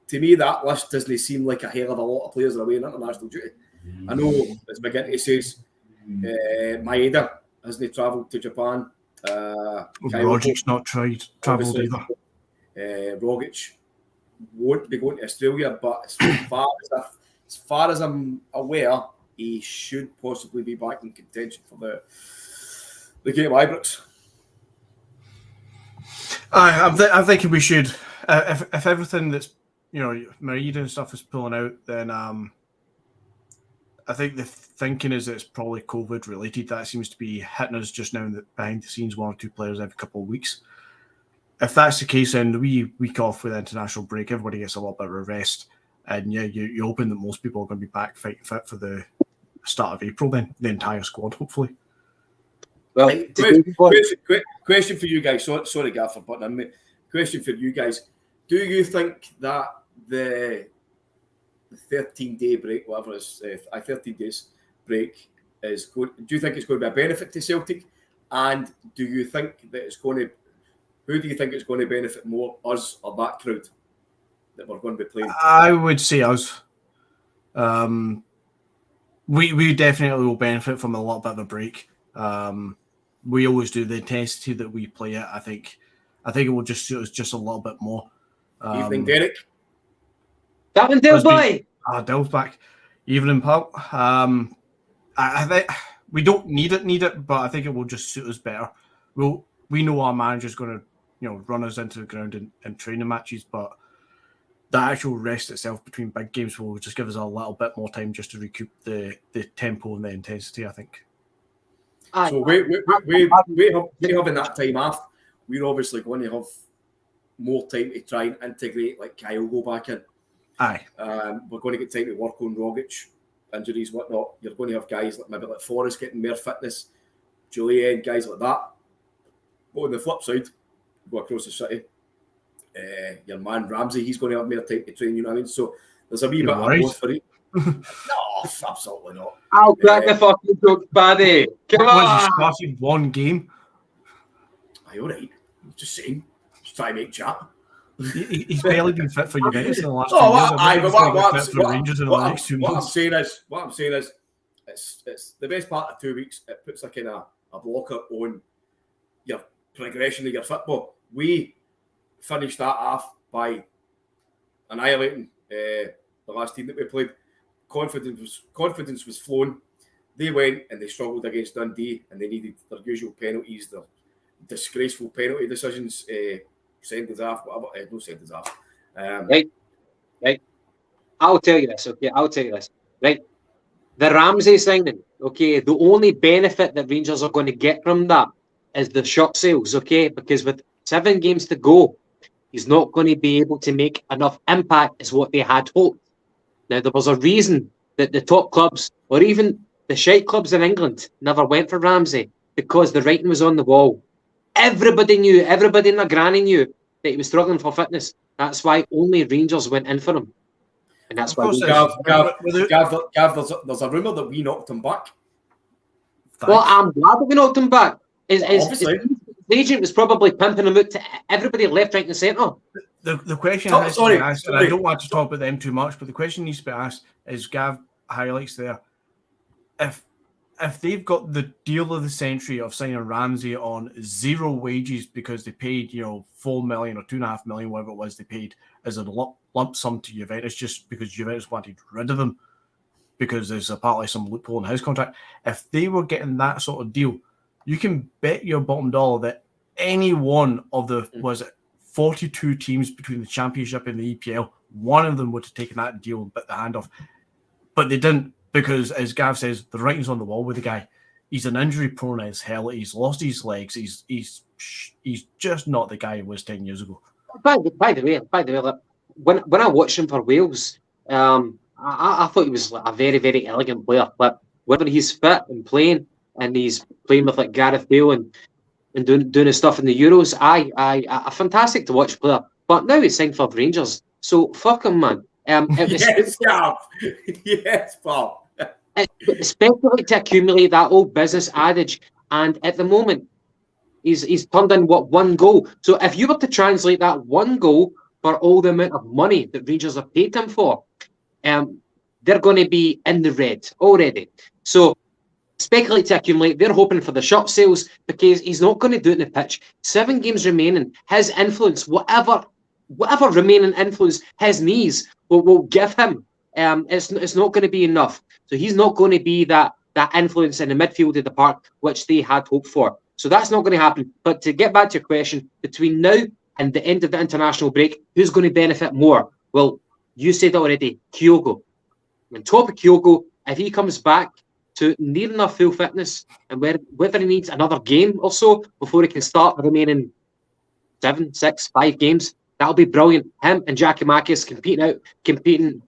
to me, that list doesn't seem like a hell of a lot of players are away in international duty. I know, as McGinty says, Maeda hasn't travelled to Japan. Rogic's not travelled either. Rogic won't be going to Australia, but as far as I'm aware, he should possibly be back in contention for the game of Ibrox. I'm thinking we should. If everything that's Maeda and stuff is pulling out, then I think the thinking is that it's probably COVID related. That seems to be hitting us just now behind the scenes, one or two players every couple of weeks. If that's the case, then the week off with the international break, everybody gets a little bit of a rest. And yeah, you're hoping that most people are going to be back fighting fit for the start of April, then the entire squad, hopefully. Well, question for you guys. Sorry, Gav, for putting in. Question for you guys. Do you think that the 13-day break, whatever it is, 13 days break is good? Do you think it's going to be a benefit to Celtic? And do you think that it's going to? Who do you think it's going to benefit more, us or that crowd that we're going to be playing? I would say us. We definitely will benefit from a little bit of a break. We always do. The intensity that we play at, I think it will just suit us just a little bit more. Evening, Derek. Gavin, Dale's boy. Dale's back. Evening, pal. I think we don't need it, but I think it will just suit us better. We know our manager's going to run us into the ground in training matches, but the actual rest itself between big games will just give us a little bit more time just to recoup the tempo and the intensity, I think. So we having that time off. we're obviously going to have more time to try and integrate, like Kyle go back in. Aye. We're going to get time to work on Rogic injuries, whatnot. You're going to have guys like maybe like Forrest getting more fitness, Julian, guys like that. But on the flip side, go across the city. Your man Ramsey, he's going to have more time to train, you know what I mean? So there's a wee bit of both for it. No, absolutely not. I'll crack the fucking joke, Paddy. Come on. He started one game. Aye, all right. Just saying. Just try to make chat. He's barely been fit for Juventus in the last 2 years. What I'm saying is, it's the best part of 2 weeks. It puts a kind of a blocker on your progression of your football. We finished that off by annihilating the last team that we played. Confidence was flown. They went and they struggled against Dundee, and they needed their usual penalties, their disgraceful penalty decisions. Send us off, whatever. No send us off. Right. I'll tell you this. Right. The Ramsey signing. Okay. The only benefit that Rangers are going to get from that is the shop sales. Okay, because with 7 games to go, he's not going to be able to make enough impact as what they had hoped. Now, there was a reason that the top clubs, or even the shite clubs in England, never went for Ramsey, because the writing was on the wall. Everybody knew, everybody in their granny knew that he was struggling for fitness. That's why only Rangers went in for him. And that's why Gav, there's a rumour that we knocked him back. Well, I'm glad that we knocked him back. Obviously. The agent was probably pimping him out to everybody left, right and centre. The question has to be asked, and I don't want to talk about them too much, but the question needs to be asked is, Gav highlights there, if they've got the deal of the century of signing Ramsey on 0 wages because they paid, 4 million or 2.5 million, whatever it was they paid as a lump sum to Juventus, just because Juventus wanted rid of them because there's apparently some loophole in his contract. If they were getting that sort of deal, you can bet your bottom dollar that any one of the 42 teams between the Championship and the EPL, one of them would have taken that deal and bit the hand off. But they didn't, because, as Gav says, the writing's on the wall with the guy. He's an injury prone as hell. He's lost his legs. He's just not the guy he was 10 years ago. By the way, like, when I watched him for Wales, I thought he was like a very, very elegant player. But whether he's fit and playing, and he's playing with like Gareth Bale and doing his stuff in the Euros, a fantastic to watch player. But now he's signed for Rangers, so fuck him, man. Yes, Gav. Yes, Bob. Speculate to accumulate, that old business adage, and at the moment he's turned in 1 goal. So if you were to translate that 1 goal for all the amount of money that Rangers have paid him for, they're going to be in the red already. So speculate to accumulate, they're hoping for the shop sales, because he's not going to do it in the pitch. 7 games remaining, his influence, whatever remaining influence his knees will give him, it's not going to be enough. So he's not going to be that influence in the midfield of the park, which they had hoped for. So that's not going to happen. But to get back to your question, between now and the end of the international break, who's going to benefit more? Well, you said already, Kyogo. On top of Kyogo, if he comes back to near enough full fitness, and whether he needs another game or so before he can start the remaining 7, 6, 5 games, that'll be brilliant. Him and Giakoumakis competing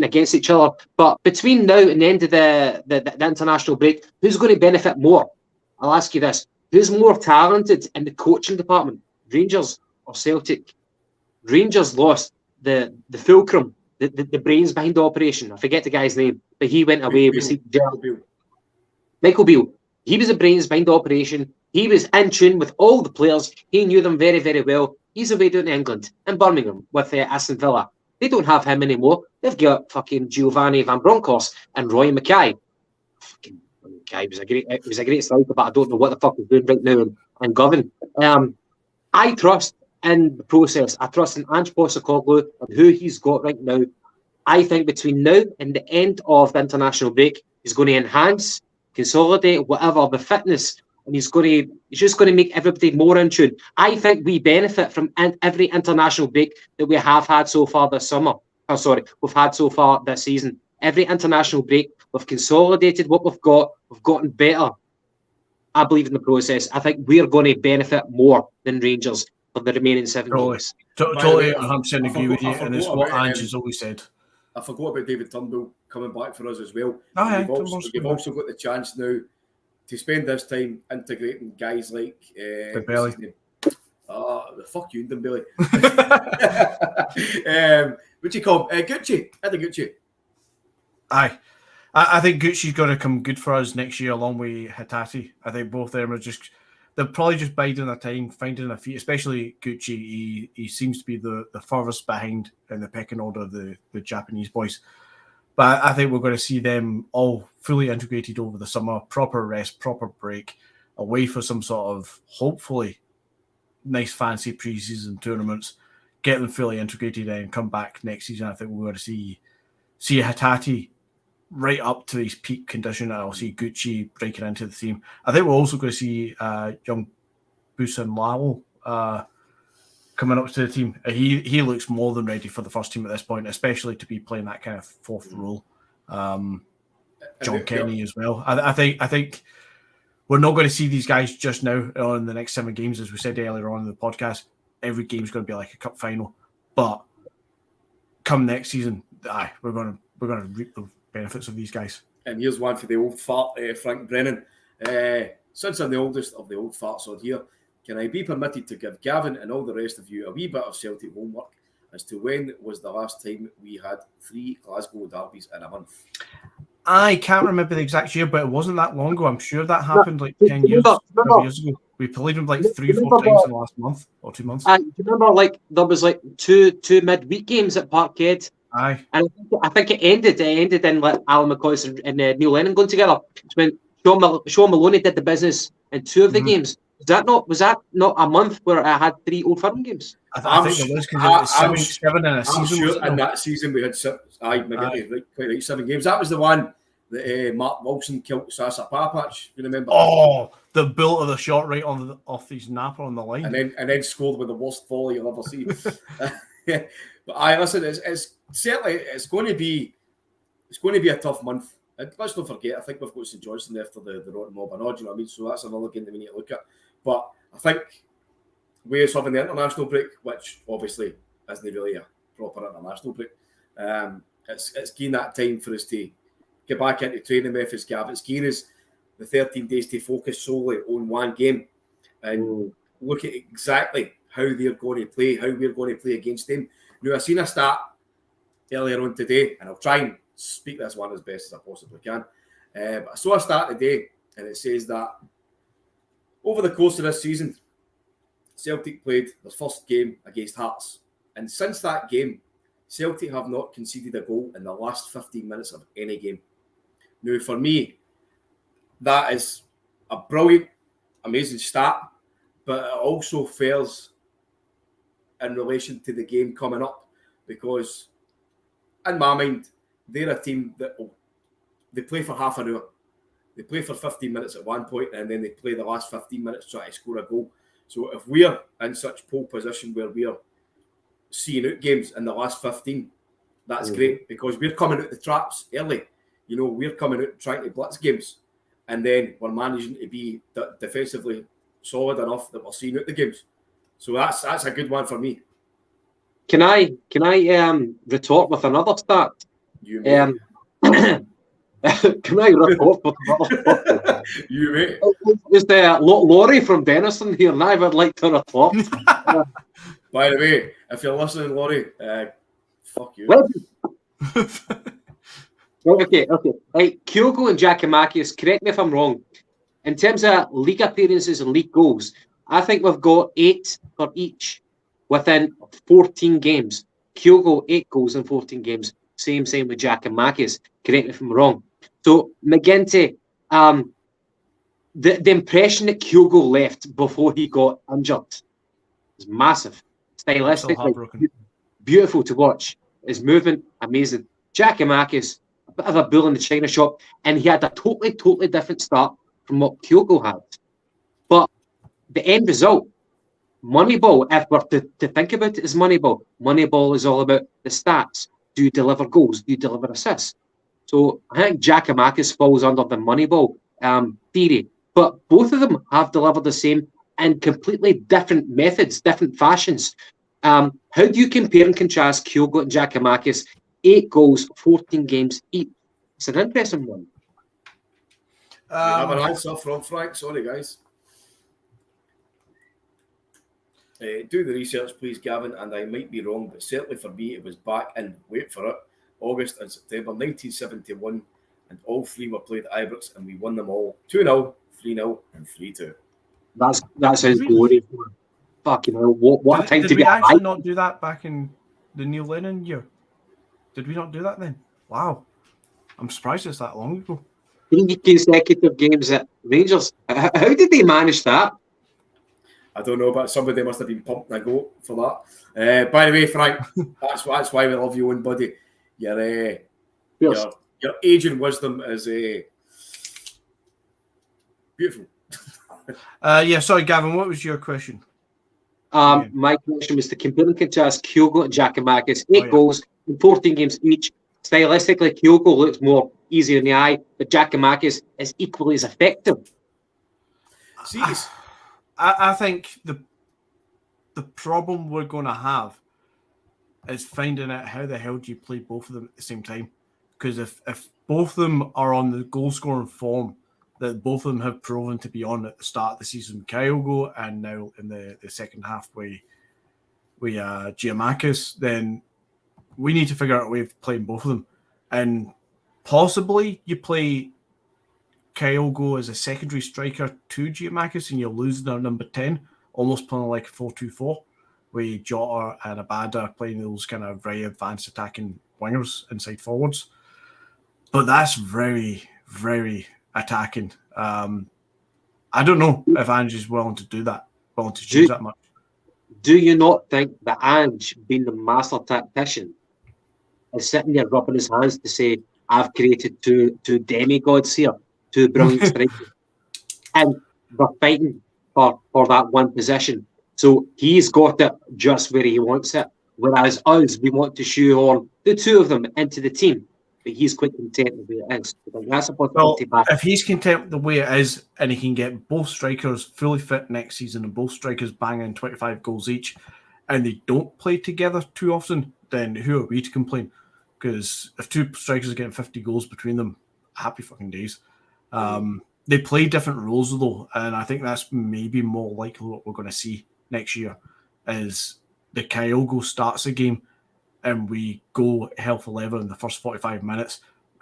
against each other. But between now and the end of the international break, who's going to benefit more? I'll ask you this: who's more talented in the coaching department, Rangers or Celtic? Rangers lost the fulcrum, the brains behind the operation. I forget the guy's name, but he went away. Michael Beale. He was the brains behind the operation. He was in tune with all the players. He knew them very, very well. He's away down in England, in Birmingham, with Aston Villa. They don't have him anymore. They've got fucking Giovanni Van Bronckhorst and Roy Mackay. Fucking Mackay was a great striker, but I don't know what the fuck he's doing right now. And Gavin, I trust in the process. I trust in Ange Postecoglou and who he's got right now. I think between now and the end of the international break, he's going to enhance, consolidate whatever the fitness, and he's just going to make everybody more in tune. I think we benefit from every international break that we have had so far this summer. We've had so far this season. Every international break, we've consolidated what we've got. We've gotten better. I believe in the process. I think we're going to benefit more than Rangers for the remaining 7 games. Totally 100% agree with you, and it's what Ange has always said. I forgot about David Turnbull coming back for us as well. You've also got the chance now to spend this time integrating guys like Dembele. The fuck you, Dembele. What do you call him? Gucci. Eddie Gucci. Aye. I think Gucci's going to come good for us next year along with Hatate. I think both of them are they're probably just biding their time, finding their feet, especially Gucci. He seems to be the furthest behind in the pecking order of the Japanese boys. But I think we're going to see them all fully integrated over the summer, proper rest, proper break, away for some sort of, hopefully, nice fancy pre-season tournaments, get them fully integrated and come back next season. I think we're going to see Hatate right up to his peak condition, and I'll see Gucci breaking into the team. I think we're also going to see young Busan Lalo coming up to the team. He looks more than ready for the first team at this point, especially to be playing that kind of fourth role. John Kenny as well. I think we're not going to see these guys just now on the next 7 games, as we said earlier on in the podcast. Every game's going to be like a cup final, but come next season, we're going to reap the benefits of these guys. And here's one for the old fart, Frank Brennan. Since I'm the oldest of the old farts on here, can I be permitted to give Gavin and all the rest of you a wee bit of Celtic homework as to when was the last time we had 3 Glasgow derbies in a month? I can't remember the exact year, but it wasn't that long ago. I'm sure that happened like 10 years, 12 years ago. We played them like 3 or 4 times in the last month or 2 months. Do you remember there was like two midweek games at Parkhead? Aye. And I think it ended in like Alan McCoy and Neil Lennon going together. It's when Sean Maloney did the business in 2 of the games. Was that not a month where I had 3 Old Firm games? I think it was because it was 7 in a season. Sure in that season we had 7 games. That was the one that Mark Wilson killed Sasa Papach. You remember? Oh, the bullet of the shot right off his napper on the line, and then scored with the worst volley you'll ever see. But listen, it's certainly going to be a tough month. And let's not forget, I think we've got St Johnstone after the Rotten Mob and all, you know what I mean? So that's another game that we need to look at. But I think we're having the international break, which obviously isn't really a proper international break. It's given that time for us to get back into training methods, Gavin. It's given us the 13 days to focus solely on one game and look at exactly how they're going to play, how we're going to play against them. Now, I seen a stat earlier on today, and I'll try and speak this one as best as I possibly can. But I saw a stat today, and it says that over the course of this season, Celtic played their first game against Hearts. And since that game, Celtic have not conceded a goal in the last 15 minutes of any game. Now, for me, that is a brilliant, amazing stat, but it also fails in relation to the game coming up, because in my mind, they're a team that they play for half an hour. They play for 15 minutes at one point, and then they play the last 15 minutes trying to score a goal. So if we're in such pole position where we're seeing out games in the last 15, that's great, because we're coming out the traps early. You know, we're coming out trying to blitz games, and then we're managing to be defensively solid enough that we're seeing out the games. So that's a good one for me. Can I retort with another stat? You may. Can I report with another stat? You may. Is the Laurie from Denison here, and I would like to report. By the way, if you're listening, Laurie, fuck you. Okay. Right, Kyogo and Giakoumakis, correct me if I'm wrong. In terms of league appearances and league goals, I think we've got 8 for each within 14 games. Kyogo, 8 goals in 14 games. Same with Giakoumakis. Correct me if I'm wrong. So, McGinty, the impression that Kyogo left before he got injured is massive. Stylistically, beautiful to watch. His movement, amazing. Giakoumakis, a bit of a bull in the china shop, and he had a totally different start from what Kyogo had. But the end result, Moneyball, if we're to think about it as Moneyball, Moneyball is all about the stats. Do you deliver goals? Do you deliver assists? So I think Giakoumakis falls under the Moneyball theory. but both of them have delivered the same in completely different methods, different fashions. How do you compare and contrast Kyogo and Giakoumakis? 8 goals, 14 games each. It's an interesting one. You have an answer from Frank. Sorry, guys. Do the research, please, Gavin, and I might be wrong, but certainly for me, it was back in, wait for it, August and September 1971, and all 3 were played at Ibrox, and we won them all 2-0, 3-0, and 3-2. That sounds glory. Fucking hell, what a time to be alive. Did we actually not do that back in the Neil Lennon year? Did we not do that then? Wow. I'm surprised it's that long ago. 3 consecutive games at Rangers. How did they manage that? I don't know, but somebody must have been pumping a goat for that. By the way, Frank, that's why we love you, own buddy. Your aging wisdom is beautiful. Sorry, Gavin, what was your question? My question was to compare and contrast Kyogo and Giakoumakis. 8 goals in 14 games each. Stylistically, Kyogo looks more easy on the eye, but Giakoumakis is equally as effective. See, I think the problem we're going to have is finding out how the hell do you play both of them at the same time. Because if both of them are on the goal-scoring form that both of them have proven to be on at the start of the season with Kyogo and now in the second half with Giakoumakis, then we need to figure out a way of playing both of them. And possibly you play Kyogo as a secondary striker to Giakoumakis and you're losing our number 10, almost playing like a 4-2-4, with Jota and Abada playing those kind of very advanced attacking wingers inside forwards. But that's very, very attacking. I don't know if Ange is willing to do that, willing to choose that much. Do you not think that Ange, being the master tactician, is sitting there rubbing his hands to say, I've created two demigods here, 2 brilliant strikers, and they're fighting for that one position. So he's got it just where he wants it, whereas us, we want to shoehorn the 2 of them into the team. But he's quite content with the way it is. That's a possibility. Well, if he's content with the way it is and he can get both strikers fully fit next season and both strikers banging 25 goals each and they don't play together too often, then who are we to complain? Because if 2 strikers are getting 50 goals between them, happy fucking days. They play different roles though, and I think that's maybe more likely what we're going to see next year is the Kyogo starts a game and we go hell for leather in the first 45 minutes,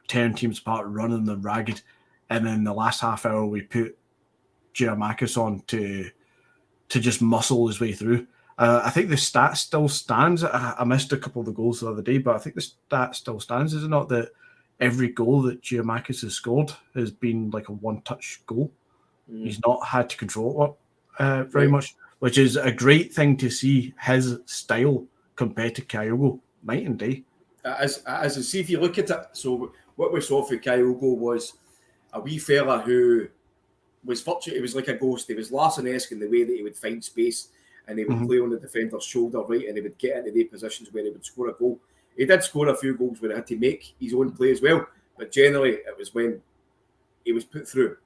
tearing teams apart, running them ragged, and then the last half hour we put Giakoumakis on to just muscle his way through. I think the stat still stands. I missed a couple of the goals the other day, but I think the stat still stands, is it not, that every goal that Giakoumakis has scored has been like a one-touch goal. He's not had to control it very much, which is a great thing to see his style compared to Kyogo, night and day. As I see, if you look at it, so what we saw for Kyogo was a wee fella who was virtually, he was like a ghost. He was Larsson-esque in the way that he would find space and he would play on the defender's shoulder, right, and he would get into the positions where he would score a goal. He did score a few goals where he had to make his own play as well, but generally it was when he was put through.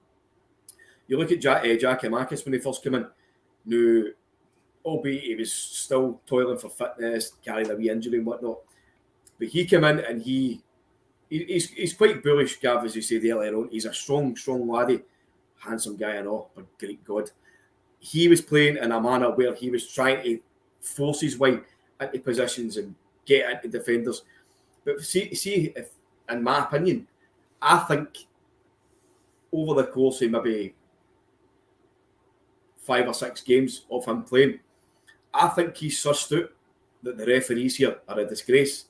You look at Giakoumakis when he first came in. Now, albeit he was still toiling for fitness, carrying a wee injury and whatnot, but he came in and he's quite bullish, Gav, as you said earlier on. He's a strong laddie, handsome guy and all, but great God. He was playing in a manner where he was trying to force his way into positions and get into defenders. But see, if, in my opinion, I think over the course of maybe 5 or 6 games of him playing, I think he's sussed out that the referees here are a disgrace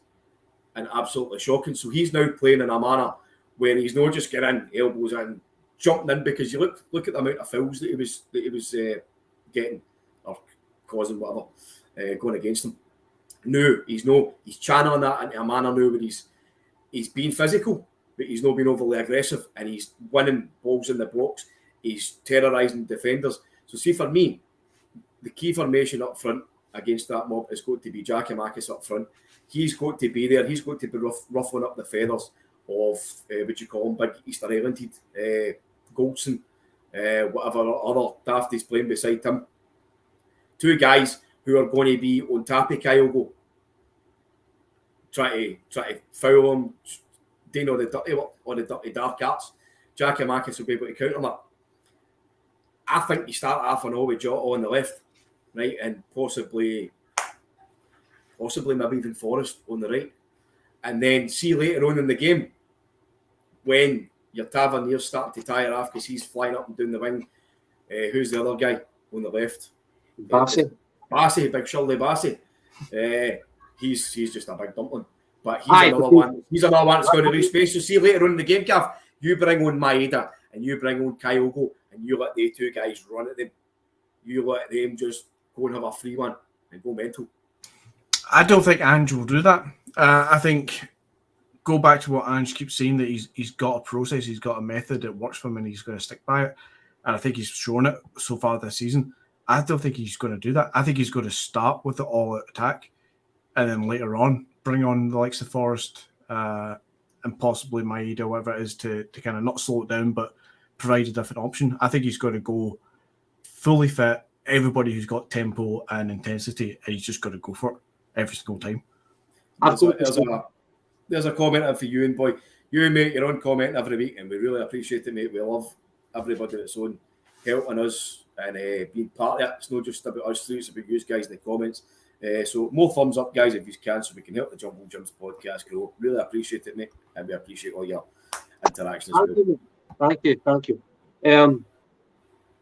and absolutely shocking. So he's now playing in a manner where he's not just getting in, elbows in, jumping in, because you look at the amount of fouls that he was getting or causing, whatever, going against him. No, he's channeling that into a manner now where he's being physical, but he's not being overly aggressive, and he's winning balls in the box. He's terrorising defenders. So see, for me, the key formation up front against that mob has got to be Giakoumakis up front. He's got to be there. He's got to be ruffling up the feathers of, what you call him, big Easter Islanded Goldson, whatever other daft he's playing beside him. Two guys who are going to be on top of Kyogo, try to foul him, doing all the dirty dark arts. Giakoumakis will be able to counter that. I think you start off and all with Jota on the left, right, and possibly maybe even Forrest on the right, and then see later on in the game when your Tavernier's starting to tire off because he's flying up and down the wing. Who's the other guy on the left? Bassey, big Shirley Bassey. He's just a big dumpling, but he's another one. He's another one that's going to lose space. So see later on in the game, Gav, you bring on Maeda and you bring on Kyogo, and you let the two guys run at them. You let them just go and have a free one and go mental. I don't think Ange will do that. I think go back to what Ange keeps saying, that he's got a process, he's got a method that works for him, and he's going to stick by it. And I think he's shown it so far this season. I don't think he's going to do that. I think he's going to start with the all-out attack, and then later on bring on the likes of Forrest and possibly Maeda, whatever it is, to kind of not slow it down, but provide a different option. I think he's going to go fully fit, everybody who's got tempo and intensity, and he's just got to go for it every single time. There's a comment for you, and boy, you make your own comment every week, and we really appreciate it, mate. We love everybody that's on helping us and being part of it. It's not just about us three, it's about you guys in the comments. So more thumbs up, guys, if you can, so we can help the Jumble Jumps podcast grow. Really appreciate it, mate, and we appreciate all your interactions. Thank you.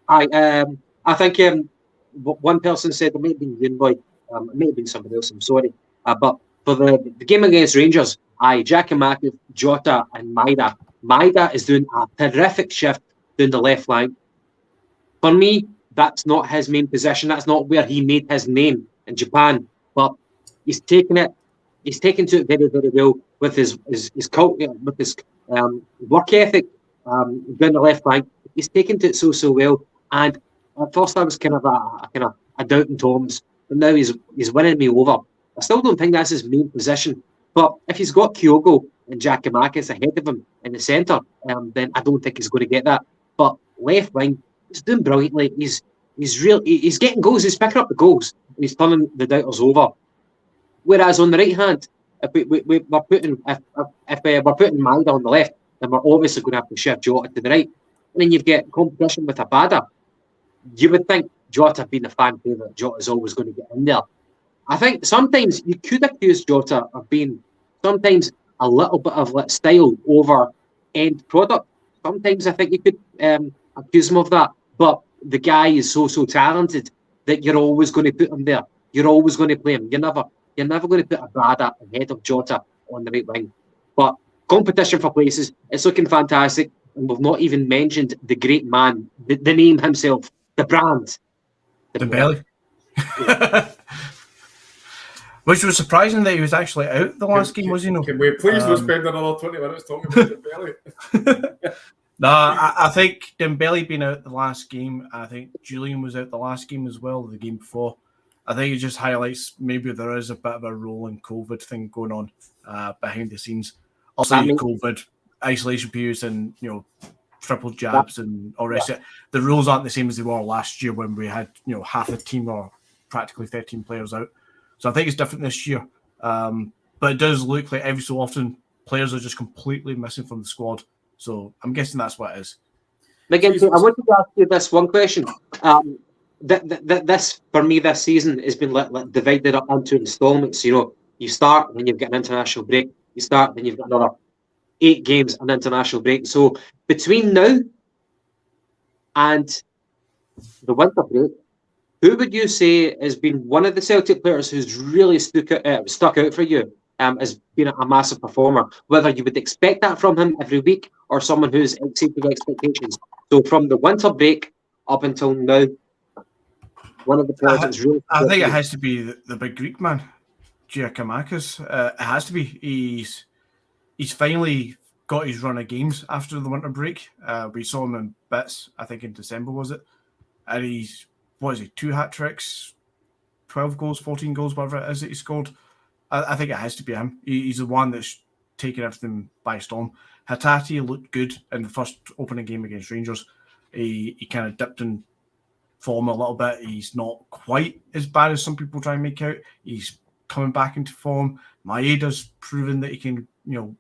I think one person said it may have been Yoon Boy, it may have been somebody else. I'm sorry, but for the game against Rangers, Giakoumakis, Jota, and Maeda. Maeda is doing a terrific shift down the left line. For me, that's not his main position. That's not where he made his name in Japan. But he's taken to it very, very well with his culture, with his work ethic down the left line. He's taken to it so well. And at first, I was kind of a doubting Toms, but now he's winning me over. I still don't think that's his main position. But if he's got Kyogo and Giakoumakis ahead of him in the centre, then I don't think he's going to get that. But left wing, he's doing brilliantly. He's getting goals. He's picking up the goals. He's turning the doubters over. Whereas on the right hand, if we're putting Maeda on the left, then we're obviously going to have to shift Jota to the right. And then you've got competition with Abada. You would think Jota being the fan favourite, Jota is always going to get in there. I think sometimes you could accuse Jota of being sometimes a little bit of style over end product. Sometimes I think you could accuse him of that. But the guy is so talented that you're always going to put him there. You're always going to play him. You're never going to put Abada ahead of Jota on the right wing. But competition for places, it's looking fantastic. And we've not even mentioned the great man, the name himself, the brand. Dembele. Which was surprising that he was actually out the last game, was he? No? Can we please not spend another 20 minutes talking about Dembele? No, I think Dembele being out the last game, I think Julian was out the last game as well, the game before. I think it just highlights maybe there is a bit of a rolling COVID thing going on behind the scenes. Also, COVID, isolation periods and, triple jabs and all the rest of it. The rules aren't the same as they were last year when we had, half a team or practically 13 players out. So I think it's different this year. But it does look like every so often players are just completely missing from the squad. So I'm guessing that's what it is. Again, I wanted to ask you this one question. This, for me, this season has been divided up into installments. You start, then you've got an international break. You start, then you've got another 8 games, an international break. So between now and the winter break, who would you say has been one of the Celtic players who's really stuck out for you as being a massive performer? Whether you would expect that from him every week or someone who's exceeded expectations. So from the winter break up until now, one of the players that's really... I think it has to be the big Greek man, Giakoumakis. It has to be. He's finally got his run of games after the winter break. We saw him in bits, I think in December, was it? And he's... 2 hat-tricks, 12 goals, 14 goals, whatever it is that he scored. I think it has to be him. He's the one that's taken everything by storm. Hatate looked good in the first opening game against Rangers. He kind of dipped in form a little bit. He's not quite as bad as some people try and make out. He's coming back into form. Maeda's proven that he can,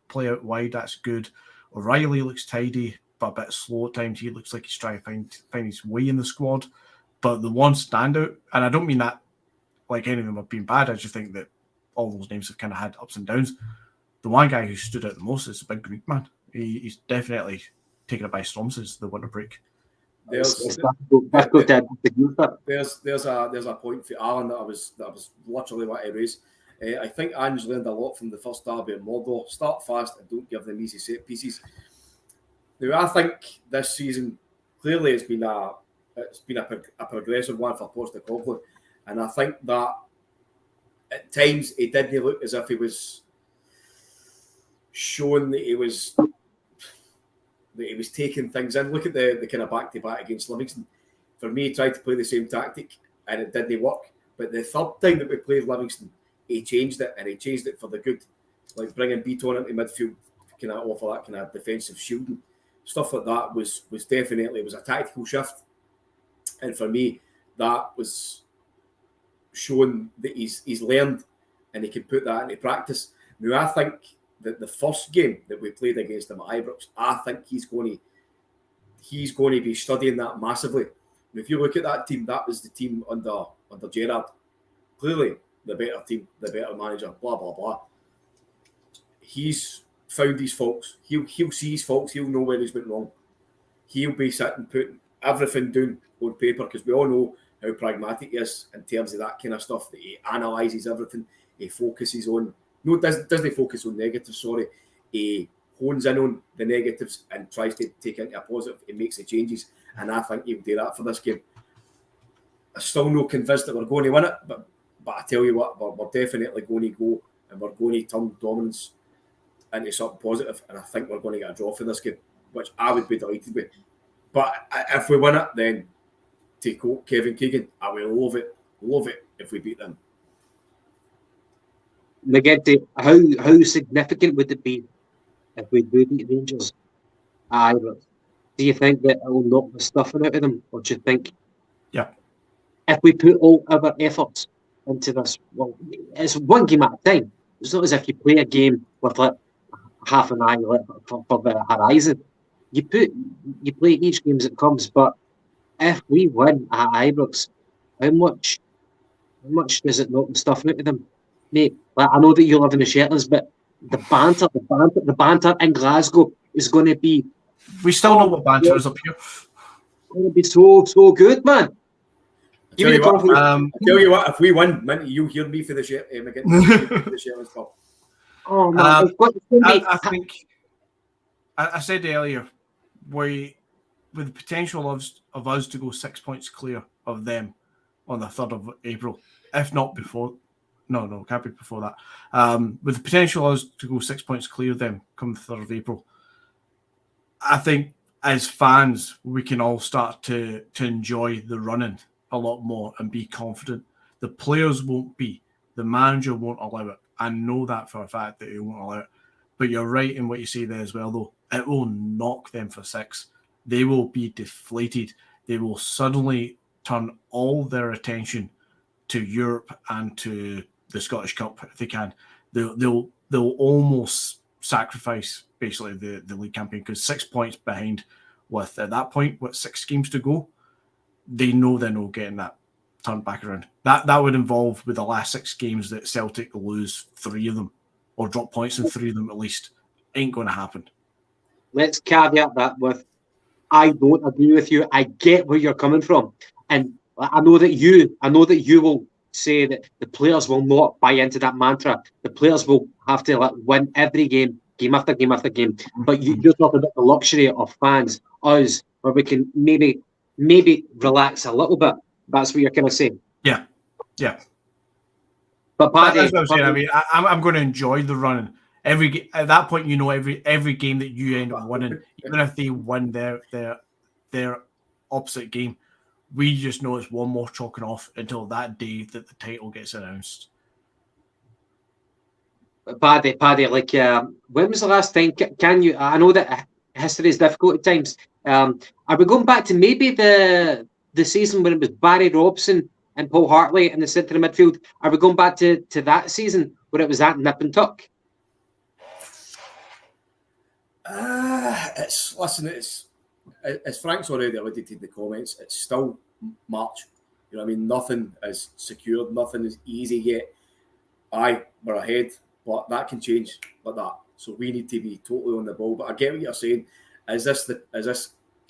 play out wide. That's good. O'Reilly looks tidy, but a bit slow at times. He looks like he's trying to find his way in the squad. But the one standout, and I don't mean that like any of them have been bad. I just think that all those names have kind of had ups and downs. The one guy who stood out the most is the big Greek man. He's definitely taken it by storm since the winter break. There's a point for Alan that I was literally what I raised. I think Ange learned a lot from the first derby in Mordor. Start fast and don't give them easy set pieces. Now I think this season clearly it's been a progressive one for Postecoglou, and I think that at times he didn't look as if he was showing that he was taking things in. Look at the kind of back-to-back against Livingston. For me, he tried to play the same tactic and it didn't work. But the third time that we played Livingston, he changed it, and he changed it for the good. Like bringing Beaton into midfield, kind of offer that kind of defensive shielding. Stuff like that was definitely, it was a tactical shift. And for me, that was showing that he's learned and he can put that into practice. Now, I think that the first game that we played against him at Ibrox, I think he's going to be studying that massively. And if you look at that team, that was the team under Gerrard. Clearly, the better team, the better manager, blah, blah, blah. He's found his faults. He'll see his faults. He'll know where he's went wrong. He'll be sitting, putting everything down on paper, because we all know how pragmatic he is in terms of that kind of stuff, that he analyses everything. He focuses on... No, doesn't focus on negatives, sorry. He hones in on the negatives and tries to take into a positive. He makes the changes, and I think he'll do that for this game. I'm still not convinced that we're going to win it, but I tell you what, we're definitely going to go and we're going to turn dominance into something positive, and I think we're going to get a draw for this game, which I would be delighted with. But if we win it, then take out Kevin Keegan. I will love it if we beat them. Negenti, how significant would it be if we do beat Rangers at Ibrox? Do you think that it will knock the stuffing out of them, or do you think, if we put all our efforts into this, well, it's one game at a time. It's not as if you play a game with like half an eye for the horizon. You play each game as it comes. But if we win at Ibrox, how much does it knock the stuffing out of them? Mate, like, I know that you live in the Shetlands, but the banter in Glasgow is going to be... We still know what banter is up here. It's going to be so good, man. Tell you what, if we win, man, you hear me for the Shetlands Cup. Oh, man. I think, I said earlier, with the potential of us to go 6 points clear of them on the 3rd of April, if not before... No, it can't be before that. With the potential us to go 6 points clear of them come the 3rd of April, I think as fans we can all start to enjoy the running a lot more and be confident. The players won't be. The manager won't allow it. I know that for a fact that he won't allow it. But you're right in what you say there as well, though. It will knock them for 6. They will be deflated. They will suddenly turn all their attention to Europe and to the Scottish Cup if they can. They'll almost sacrifice basically the league campaign, because 6 points behind with at that point with 6 games to go, they know they're not getting that turned back around. That would involve with the last 6 games that Celtic lose 3 of them or drop points in 3 of them at least. Ain't going to happen. Let's caveat that with, I don't agree with you. I get where you're coming from, and I know that you will say that the players will not buy into that mantra. The players will have to win every game after game after game. But you're talking about the luxury of fans, us, where we can maybe relax a little bit. That's what you're kind of saying. Yeah. But Paddy, that's what I'm saying. I mean, I'm going to enjoy the running. At that point, every game that you end up winning, even if they win their opposite game, we just know it's one more chalking off until that day that the title gets announced. Paddy, when was the last time? Can you? I know that history is difficult at times. Are we going back to maybe the season when it was Barry Robson and Paul Hartley in the centre of midfield? Are we going back to that season where it was that nip and tuck? It's as Frank's already alluded to in the comments, it's still March. You know what I mean? Nothing is secured, nothing is easy yet. We're ahead, but that can change like that. So we need to be totally on the ball. But I get what you're saying. Is this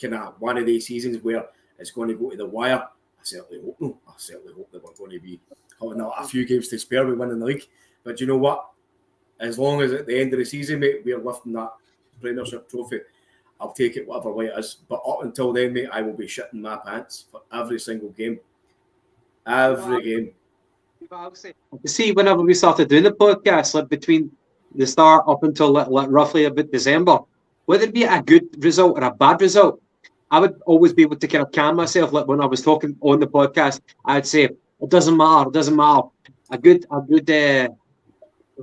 kind of one of these seasons where it's going to go to the wire? I certainly hope no. I certainly hope that we're going to be having a few games to spare with winning the league. But you know what? As long as at the end of the season, mate, we're lifting that Premiership trophy, I'll take it whatever way it is. But up until then, mate, I will be shitting my pants for every single game. Every game. See, whenever we started doing the podcast, like between the start up until like roughly about December, whether it be a good result or a bad result, I would always be able to kind of calm myself. Like when I was talking on the podcast, I'd say it doesn't matter. A good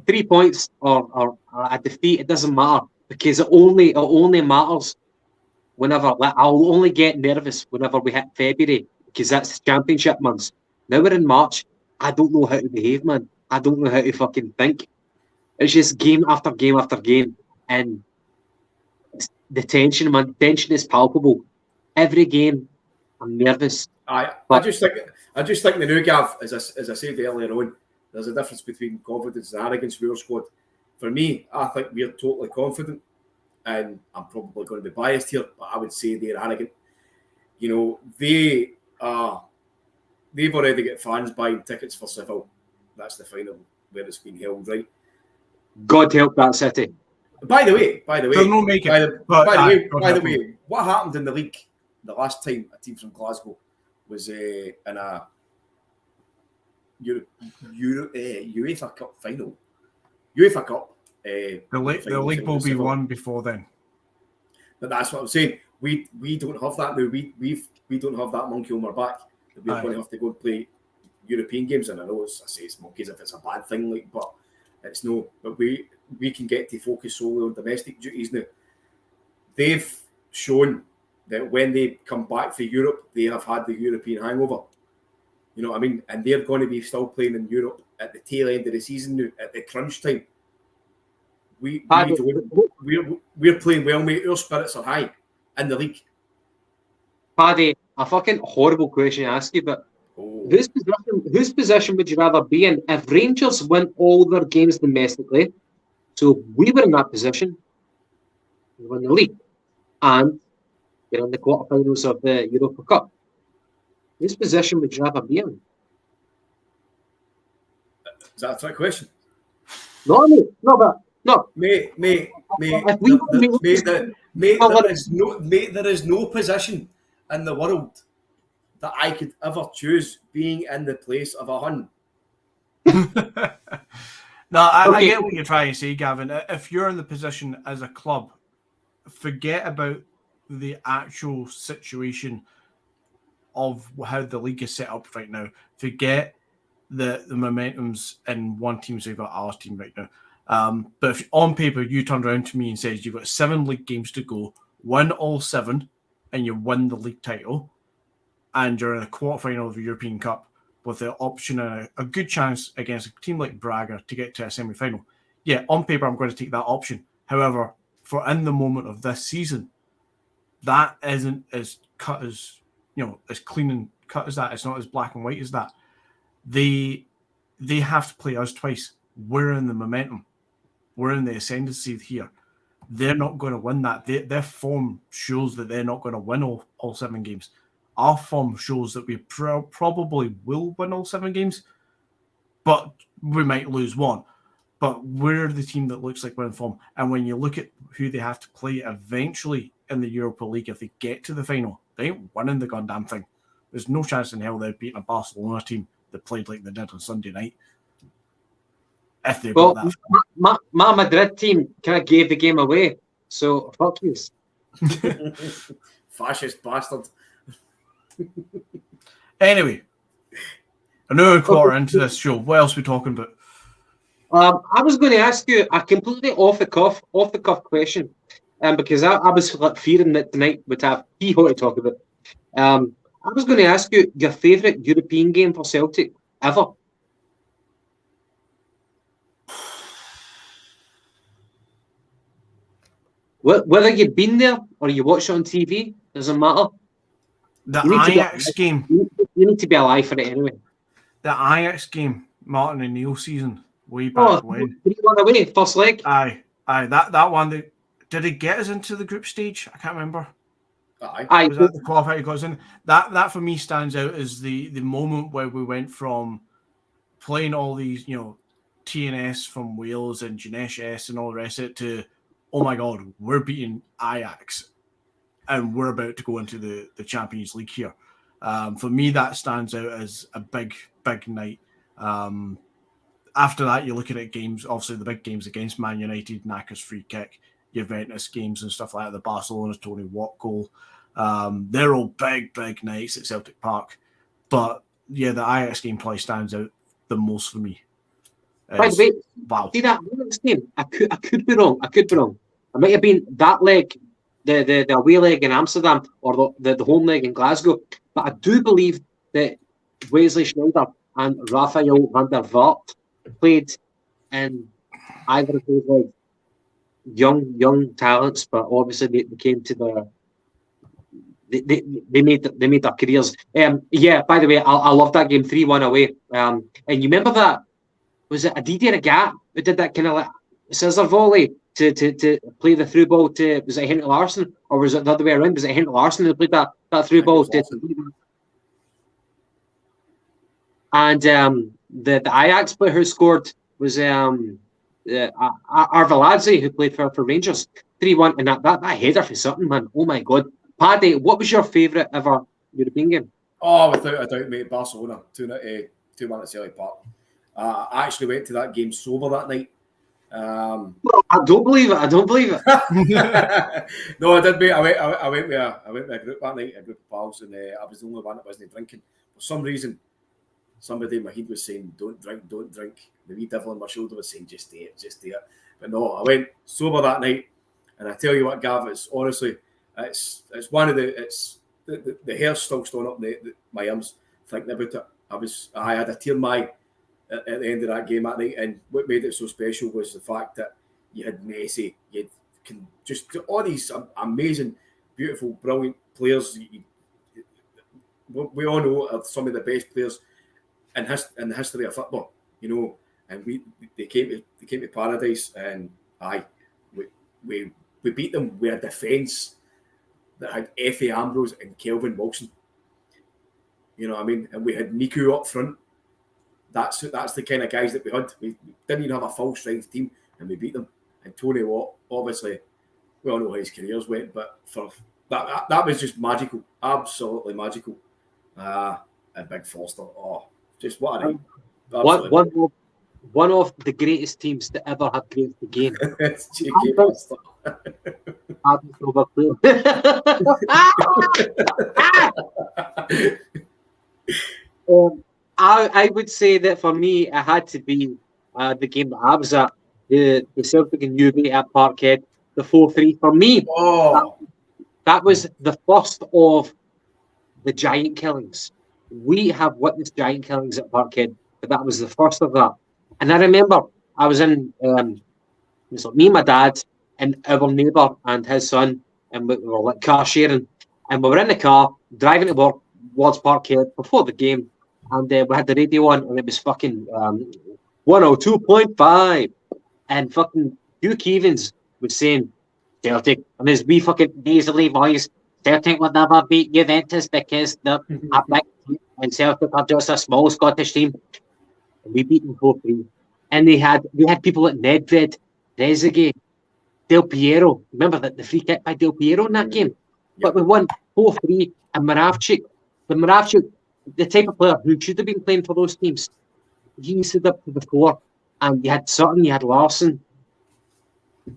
3 points or a defeat, it doesn't matter, because it only matters whenever. Like, I'll only get nervous whenever we hit February, because that's championship months. Now we're in March. I don't know how to behave, man. I don't know how to fucking think. It's just game after game after game, and the tension, man. The tension is palpable. Every game, I'm nervous. I just think the new Gav, as I said earlier on, there's a difference between confidence and arrogance with our squad. For me, I think we're totally confident, and I'm probably going to be biased here, but I would say they're arrogant. You know, they've already got fans buying tickets for Seville. That's the final where it's been held, right? God help that city. By the way, They'll not make it. By the way, what happened in the league the last time a team from Glasgow was in a UEFA Cup final? UEFA Cup. The league will be won before then. But that's what I'm saying. We don't have that now. We don't have that monkey on our back. We're going to have to go and play European games, and I know I say it's monkeys if it's a bad thing, like, but it's no. But we can get to focus solely on domestic duties now. They've shown that when they come back for Europe, they have had the European hangover. You know what I mean? And they're going to be still playing in Europe at the tail end of the season now, at the crunch time. We're playing well, mate. Our spirits are high in the league. Paddy, a fucking horrible question to ask you, but whose position would you rather be in if Rangers win all their games domestically? So we were in that position, we win the league, and we're in the quarterfinals of the Europa Cup. Whose position would you rather be in? Is that a trick question? No, mate. No, but no, mate. There is no position in the world that I could ever choose being in the place of a Hun. No, I get what you're trying to say, Gavin. If you're in the position as a club, forget about the actual situation of how the league is set up right now. Forget the momentum's in one team's favour, our team right now. But if on paper you turned around to me and said you've got 7 league games to go, win all 7, and you win the league title, and you're in a quarterfinal of the European Cup with the option and a good chance against a team like Braga to get to a semi-final. Yeah, on paper, I'm going to take that option. However, for in the moment of this season, that isn't as cut as, as clean and cut as that. It's not as black and white as that. They have to play us twice. We're in the momentum. We're in the ascendancy here. They're not going to win that. Their form shows that they're not going to win all 7 games. Our form shows that we probably will win all 7 games, but we might lose 1. But we're the team that looks like we're in form. And when you look at who they have to play eventually in the Europa League, if they get to the final, they ain't winning the goddamn thing. There's no chance in hell they're beating a Barcelona team that played like they did on Sunday night. If they've got that. My Madrid team kind of gave the game away. So, fuck you. Fascist bastard. Anyway, an hour and a quarter into this show. What else are we talking about? I was going to ask you a completely off the cuff question. because I was like fearing that tonight would have hee-haw to talk about. I was going to ask you your favourite European game for Celtic ever. Whether you've been there or you watch it on TV, doesn't matter. The Ajax game. You need to be alive for it anyway. The Ajax game, Martin and Neil season, way back when. 3-1 away, first leg. Aye. That one. Did it get us into the group stage? I can't remember. Aye. Was that the qualifier he got us in? That for me stands out as the moment where we went from playing all these, TNS from Wales and Janesh S and all the rest of it to, oh my God, we're beating Ajax and we're about to go into the Champions League here. For me, that stands out as a big night. After that, you're looking at games, obviously the big games against Man United, Naka's free kick, Juventus games and stuff like that, the Barcelona's Tony Watt goal. They're all big nights at Celtic Park. But yeah, the Ajax game probably stands out the most for me. By the way, wow. See that Ajax game? I could be wrong. It might have been that leg, the away leg in Amsterdam, or the home leg in Glasgow. But I do believe that Wesley Sneijder and Raphael van der Vaart played in either of those legs. Young talents, but obviously they came to they made their careers. Yeah. By the way, I love that game, 3-1 away. And you remember that? Was it a Didier Agat who did that kind of like scissor volley to play the through ball to? Was it Henrik Larsson, or was it the other way around? Was it Henrik Larsson who played that through ball to? And the Ajax player who scored was Arveladze, who played for Rangers. 3-1, and that header for something, man. Oh my God. Paddy, what was your favourite ever European game? Oh, without a doubt, mate, Barcelona, 2-1 at Celtic Park. I actually went to that game sober that night. I don't believe it. No, I did, mate. I went with a group that night, a group of pals, and I was the only one that wasn't drinking. For some reason, somebody in my head was saying, "Don't drink." The wee devil on my shoulder was saying, "Just do it." But no, I went sober that night, and I tell you what, Gav, it's honestly, it's one of the hair's still standing up my arms thinking about it. I had a tear in my eye at the end of that game that night, and what made it so special was the fact that you had Messi, you had just all these amazing, beautiful, brilliant players. We all know are some of the best players in the history of football, and they came to Paradise, and we beat them with a defence that had Effie Ambrose and Kelvin Wilson. You know what I mean? And we had Miku up front. That's the kind of guys that we had. We didn't even have a full strength team, and we beat them. And Tony Watt, obviously, we all know how his careers went, but for that was just magical, absolutely magical. And Big Foster, just what a night. One of the greatest teams to ever have played the game. It's cheeky Foster. I would say that for me, it had to be the game that I was at, the Celtic and Juve at Parkhead, the 4-3. For me, that was the first of the giant killings. We have witnessed giant killings at Parkhead, but that was the first of that. And I remember I was in, it was like me and my dad and our neighbour and his son, and we were like car sharing, and we were in the car driving to work towards Parkhead before the game, and we had the radio on, and it was fucking 102.5, and fucking Hugh Keevins was saying Celtic, and his wee fucking nasally voice, Celtic would never beat Juventus because they're a big team, and Celtic are just a small Scottish team. And we beat them 4-3. And we had people like Nedved, Trezeguet, Del Piero. Remember that the free kick by Del Piero in that game? Yep. But we won 4-3, and Moravchik, the type of player who should have been playing for those teams, he stood up to the fore, and you had Sutton, you had Larson.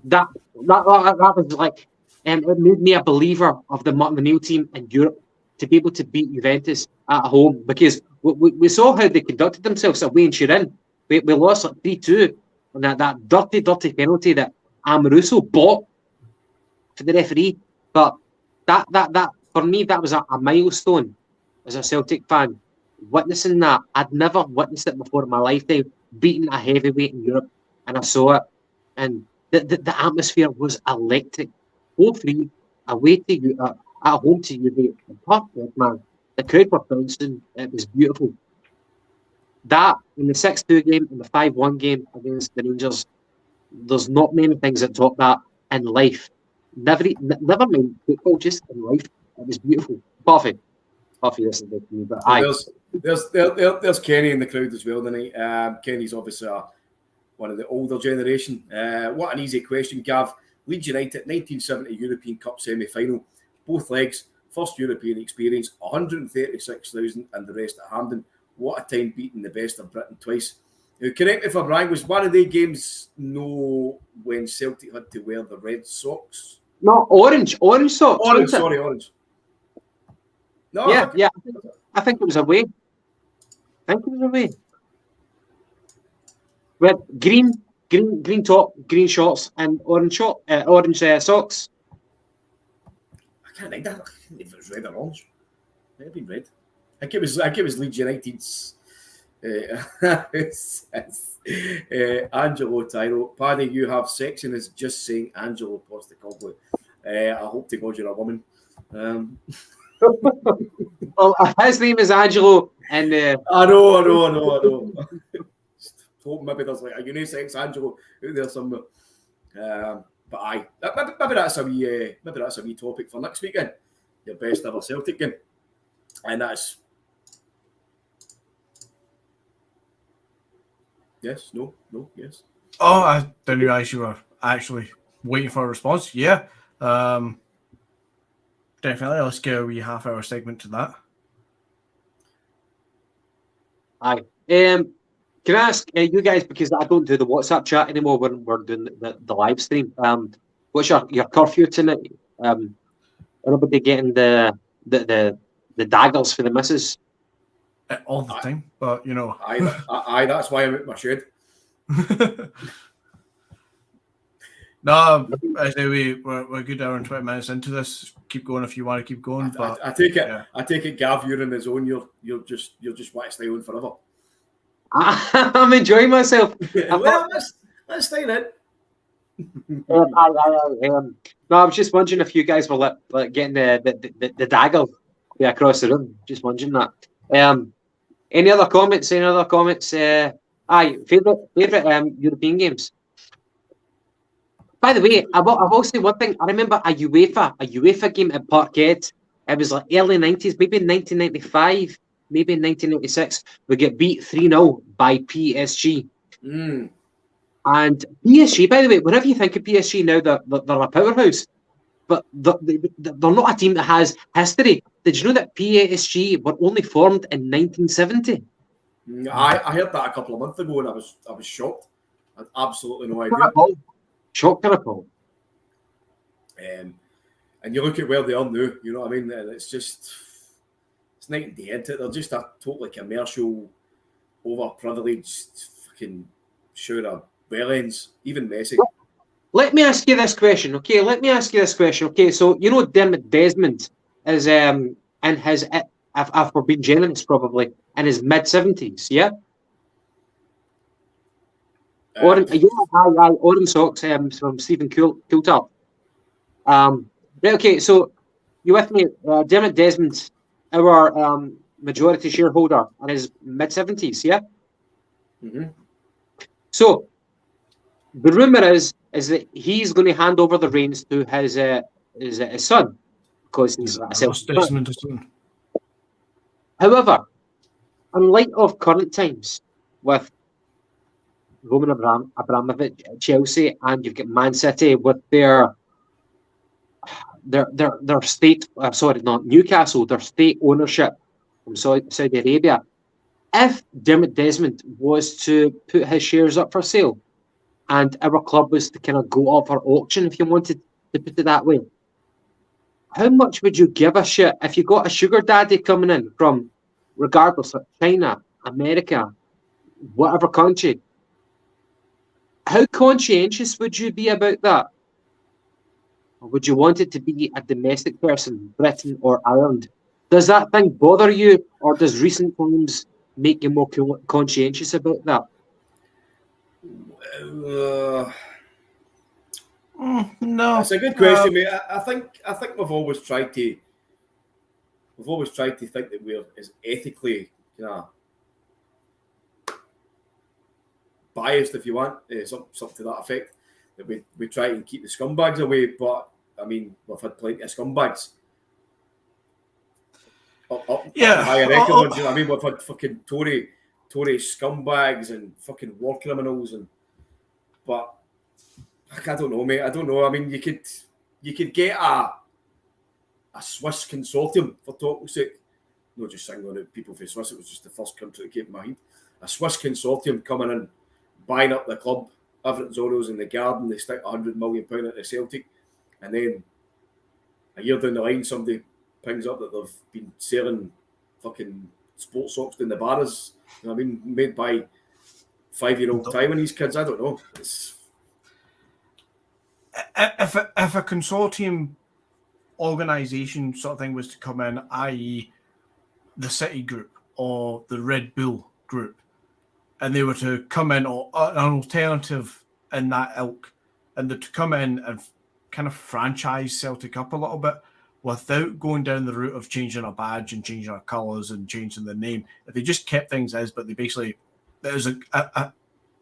That was like, it made me a believer of the Martin O'Neill team in Europe to be able to beat Juventus at home, because we saw how they conducted themselves away in Turin. We lost like 3-2 on that dirty penalty that Amoruso bought for the referee. But that for me, that was a milestone as a Celtic fan. Witnessing that, I'd never witnessed it before in my lifetime, beating a heavyweight in Europe, and I saw it, and the atmosphere was electric. 4-3 away to you, at home to you, perfect, man. The crowd were bouncing. It was beautiful. That in the 6-2 game and the 5-1 game against the Rangers, there's not many things that top that in life. Never mind football, just in life. It was beautiful. Puffy, this is good for me, but there's Kenny in the crowd as well tonight. Kenny's obviously one of the older generation. What an easy question, Gav. Leeds United 1970 European Cup semi-final, both legs, first European experience, 136,000 and the rest at Hampden. What a time beating the best of Britain twice. Now, correct me if I'm wrong, was one of the games when Celtic had to wear the red socks? No, orange socks. Orange. No, yeah. I think it was away. With green top, green shorts, and orange socks. I can't think that. I can't if it was red or orange. It might have been red. I think it was Leeds United's. Angelo Tyro. Paddy, you have sex and is just saying Angelo Postecoglou. I hope to God you're a woman. Well, his name is Angelo, and I know. Hope maybe there's like a unisex Angelo out there somewhere. But aye, maybe that's a wee topic for next weekend. Your best ever Celtic game, and that's yes, no, yes. Oh, I didn't realise you were actually waiting for a response. Yeah, definitely. Let's get a wee half-hour segment to that. Aye. Can I ask you guys, because I don't do the WhatsApp chat anymore when we're doing the live stream. What's your curfew tonight? Anybody getting the daggers for the missus? All the time, but you know. Aye, that's why I'm at my shed. No, I say we're a good hour and 20 minutes into this. Keep going if you want to keep going. But I take it, Gav, you're in the zone. You're just want to stay on forever. I'm enjoying myself. Well, let's stay in. No, I was just wondering if you guys were getting the dagger across the room. Just wondering that. Any other comments? Aye, favorite European games. By the way, I will say one thing. I remember a UEFA game at Parkhead. It was like early 90s, maybe in 1995, maybe in 1996. We get beat 3-0 by PSG. And PSG, by the way, whenever you think of PSG now, they're a powerhouse. But they're not a team that has history. Did you know that PSG were only formed in 1970? I heard that a couple of months ago, and I was shocked. I had absolutely no idea. Shocked and appalled. And you look at where they are now. You know what I mean? It's night and day, isn't it? They're just a totally commercial, overprivileged fucking show of well-ends. Even Messi. Let me ask you this question, okay? Okay, so you know Dermot Desmond is in his, if we're being generous, probably in his mid-70s, yeah? Orange socks from Stephen Coulthard. Right, okay, so you with me? Dermot Desmond, our majority shareholder in his mid-70s, yeah? Mm-hmm. So the rumour is that he's going to hand over the reins to his son, because he's a self-employed. However, in light of current times with Roman Abramovich at Chelsea, and you've got Man City with their state, Newcastle, their state ownership from Saudi Arabia. If Dermot Desmond was to put his shares up for sale, and our club was to kind of go up for auction, if you wanted to put it that way, how much would you give a shit if you got a sugar daddy coming in from, regardless of China, America, whatever country? How conscientious would you be about that? Or would you want it to be a domestic person, Britain or Ireland? Does that thing bother you, or does recent times make you more conscientious about that? No, That's a good question, mate. I think we've always tried to think that we're as ethically, biased, if you want, something to that effect. That we try and keep the scumbags away, but I mean, we've had plenty of scumbags. Up higher echelons, you know what I mean? We've had fucking Tory scumbags and fucking war criminals, but I don't know, mate. I don't know. I mean, you could get a Swiss consortium, for talk's sake. Not just singling out people from Swiss. It was just the first country that came to mind. A Swiss consortium coming in, buying up the club, Everton Zorros in the garden. They stick £100 million into Celtic, and then a year down the line, somebody pings up that they've been selling fucking sports socks in the bars. You know what I mean? Made by 5-year-old Taiwanese kids. I don't know. If a consortium organisation sort of thing was to come in, i.e. the City Group or the Red Bull Group, and they were to come in, or an alternative in that ilk, and to come in and kind of franchise Celtic up a little bit without going down the route of changing a badge and changing our colours and changing the name. If they just kept things as, but they basically, there's a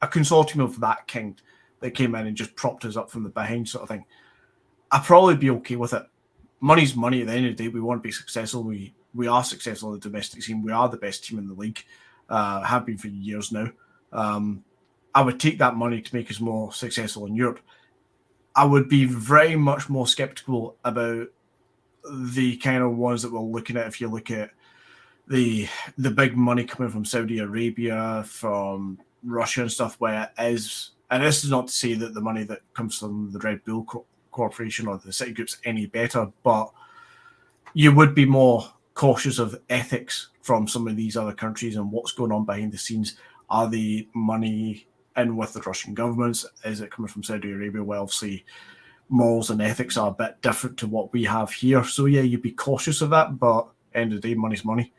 consortium of that kind that came in and just propped us up from the behind sort of thing, I'd probably be okay with it. Money's money at the end of the day. We want to be successful. We are successful in the domestic scene. We are the best team in the league. Have been for years now. I would take that money to make us more successful in Europe. I would be very much more sceptical about the kind of ones that we're looking at. If you look at the big money coming from Saudi Arabia, from Russia and stuff, where it is, and this is not to say that the money that comes from the Red Bull Corporation or the City Group's any better, but you would be more cautious of ethics from some of these other countries and what's going on behind the scenes. Are the money in with the Russian governments? Is it coming from Saudi Arabia? Well, obviously, morals and ethics are a bit different to what we have here. So, yeah, you'd be cautious of that, but end of the day, money's money.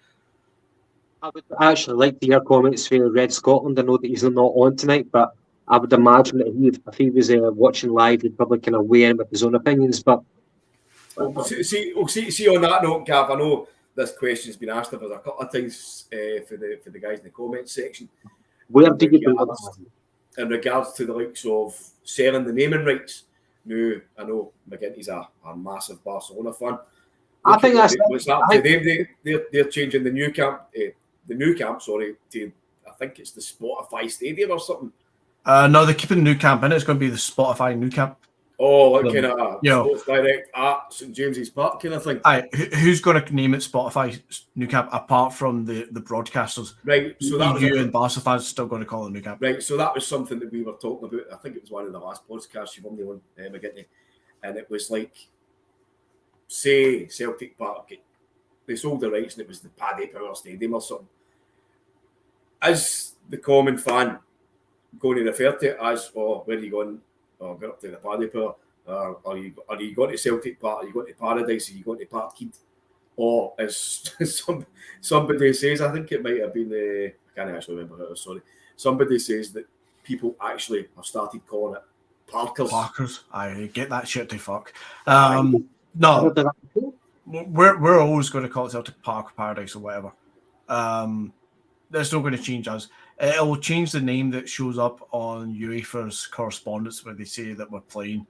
I would actually like to hear comments for Red Scotland. I know that he's not on tonight, but I would imagine that if he was watching live, he'd probably kind of weigh in with his own opinions. But see on that note, Gav, I know this question's been asked of us a couple of times for the guys in the comments section. Where do you in regards to the likes of selling the naming rights? Now, I know McGinty's a massive Barcelona fan. I think that's what's happened to them. They're changing the new camp to I think it's the Spotify Stadium or something. No, they're keeping the new camp in. It's going to be the Spotify new camp. Oh, like kind of Sports Direct at St James's Park kind of thing. Aye, who's going to name it Spotify new camp apart from the broadcasters? Right, so that you and Barca fans are still going to call it new camp. Right, so that was something that we were talking about. I think it was one of the last podcasts you won the one, McGinty, and it was like, say Celtic Park, they sold the rights and it was the Paddy Power Stadium or something. As the common fan going to refer to it as, oh, where are you going? Oh, get up to the Paddy Power. Are you going to Celtic Park? Are you going to Paradise? Are you going to Parkhead? Or as somebody says, I think it might have been I can't actually remember who it was, sorry. Somebody says that people actually have started calling it Parkers. Parkers. I get that shit to fuck. No, we're always going to call it Celtic Park, Paradise, or whatever. That's not going to change us. It will change the name that shows up on UEFA's correspondence where they say that we're playing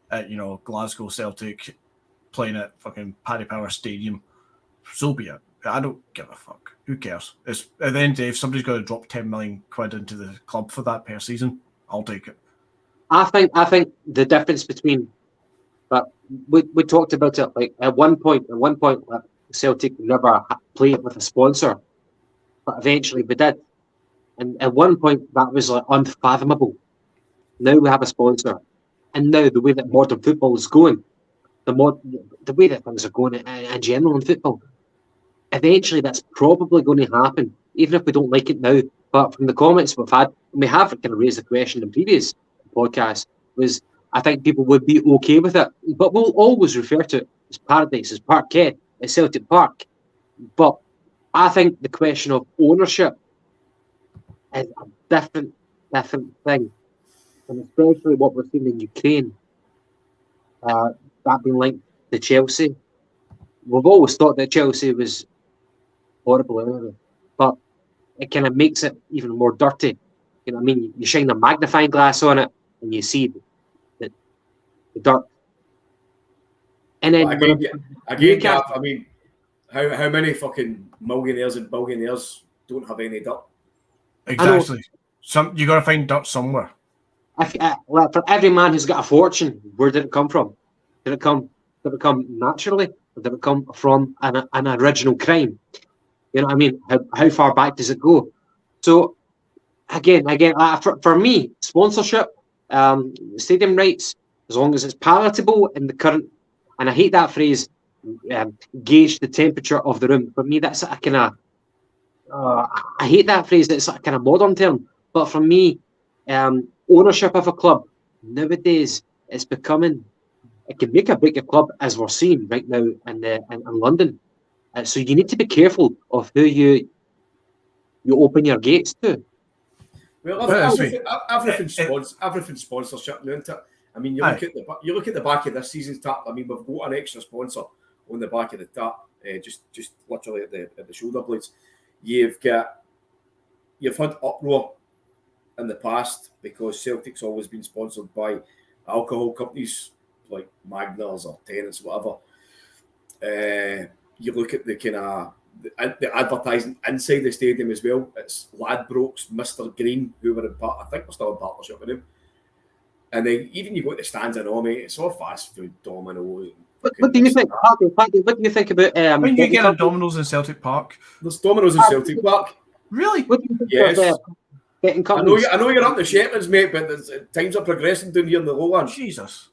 at, Glasgow Celtic, playing at fucking Paddy Power Stadium. So be it. I don't give a fuck. Who cares? It's, at the end of the day, if somebody's going to drop 10 million quid into the club for that per season, I'll take it. I think the difference between, but we talked about it like at one point, Celtic never played with a sponsor, but eventually we did. And at one point, that was like unfathomable. Now we have a sponsor. And now the way that modern football is going, the way that things are going in general in football, eventually that's probably going to happen, even if we don't like it now. But from the comments we've had, and we have kind of raised the question in previous podcasts, was I think people would be okay with it. But we'll always refer to it as Paradise, as Parkhead, as Celtic Park. But I think the question of ownership is a different thing. And especially what we're seeing in Ukraine, that being linked to Chelsea. We've always thought that Chelsea was horrible anyway, but it kind of makes it even more dirty. You know what I mean? You shine a magnifying glass on it and you see the dirt. And then again, Gav, I mean, how many fucking millionaires and billionaires don't have any dirt? Exactly. You got to find dirt somewhere. Well, for every man who's got a fortune, where did it come from? Did it come naturally, or did it come from an original crime? You know what I mean? How far back does it go? So again, for me, sponsorship, stadium rights, as long as it's palatable in the current, and I hate that phrase, gauge the temperature of the room. For me, that's a kind of, I hate that phrase. It's a kind of modern term. But for me, ownership of a club nowadays is becoming, it can make or break a club, as we're seeing right now in London. So you need to be careful of who you open your gates to. Well, everything's sponsorship, isn't it? I mean, you look at the back of this season's tap. I mean, we've got an extra sponsor on the back of the tap, just literally at the shoulder blades. You've had uproar in the past because Celtic's always been sponsored by alcohol companies like Magners or Tennent's, whatever. You look at the kind of the advertising inside the stadium as well. It's Ladbrokes, Mr. Green, who were I think we're still in partnership with him. And then even you go to the stands and all, mate, it's all fast food, Domino's. What do you think? Paddy, what do you think about? When you get a Domino's in Celtic Park, there's Domino's in Celtic Park. Really? What do you think yes. Of, I know you're up the Shetlands, mate, but times are progressing down here in the lowlands. Jesus.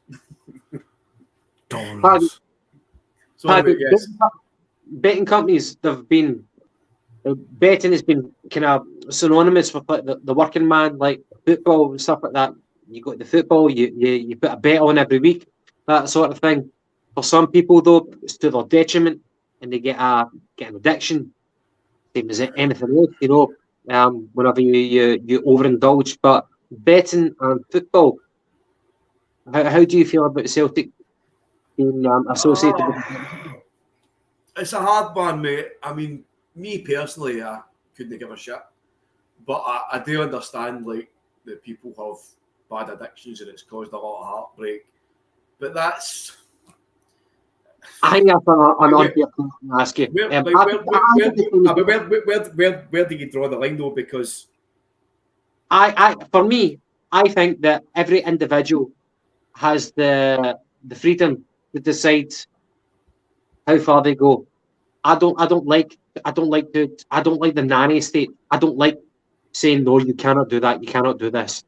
Domino's. Paddy, betting companies, betting has been kind of synonymous with like the working man, like football and stuff like that. You go to the football, you put a bet on every week, that sort of thing. For some people, though, it's to their detriment, and they get an addiction, same as anything else, you know. Whenever you overindulge, but betting and football, how do you feel about Celtic being associated with it? It's a hard one, mate. I mean, me personally, I couldn't give a shit, but I do understand like that people have bad addictions and it's caused a lot of heartbreak. But that's, I think that's an unfair question to ask you. Where do you draw the line though? Because for me, I think that every individual has the freedom to decide how far they go. I don't like the nanny state. I don't like saying no, you cannot do that, you cannot do this.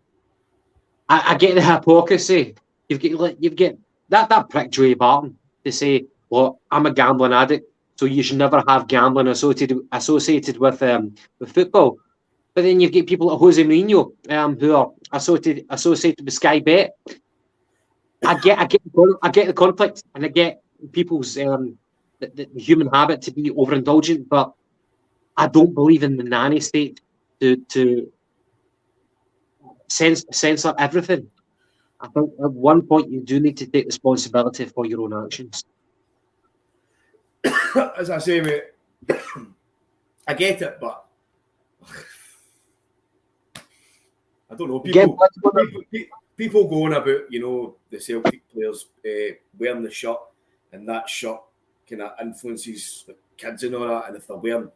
I get the hypocrisy. You've get that prick Joey Barton to say, well, I'm a gambling addict, so you should never have gambling associated with football. But then you get people like Jose Mourinho who are associated with Sky Bet. I get the conflict, and I get people's the human habit to be overindulgent, but I don't believe in the nanny state to censor everything. I think at one point you do need to take responsibility for your own actions. as I say, mate, I get it, but I don't know. People going about, you know, the Celtic players wearing the shirt, and that shirt kind of influences the kids and all that, and if they're wearing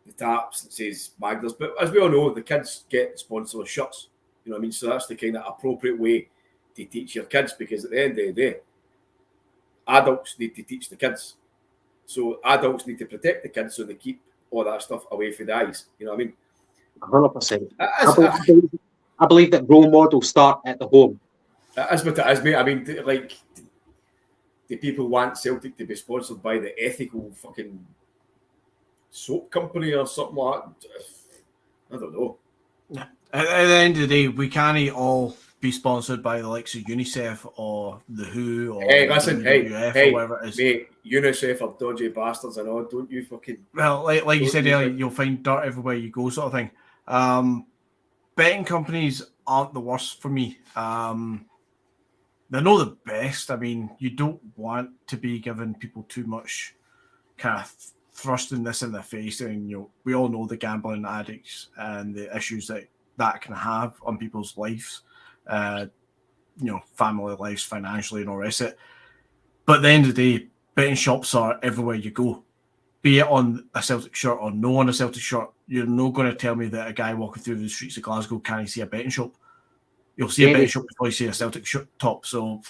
the taps that says Magners, but as we all know, the kids get sponsorless shirts. You know what I mean? So that's the kind of appropriate way to teach your kids, because at the end of the day, adults need to teach the kids. So adults need to protect the kids so they keep all that stuff away from the eyes. You know what I mean? 100%. I believe that role models start at the home. That's what it is, mate. I mean, like, do people want Celtic to be sponsored by the ethical fucking soap company or something like that? I don't know. At the end of the day, we can't all be sponsored by the likes of UNICEF or the WHO or Hey, listen, WWF or whatever it is. mate, UNICEF are dodgy bastards and all. Don't you fucking... Well, like you said earlier, you'll find dirt everywhere you go, sort of thing. Betting companies aren't the worst for me. They're not the best. I mean, you don't want to be giving people too much kind of thrusting this in their face. And we all know the gambling addicts and the issues that can have on people's lives, family lives, financially, and all the rest of it. But at the end of the day, betting shops are everywhere you go. Be it on a Celtic shirt or no on a Celtic shirt, you're not going to tell me that a guy walking through the streets of Glasgow can't see a betting shop. You'll see a betting shop before you see a Celtic top. So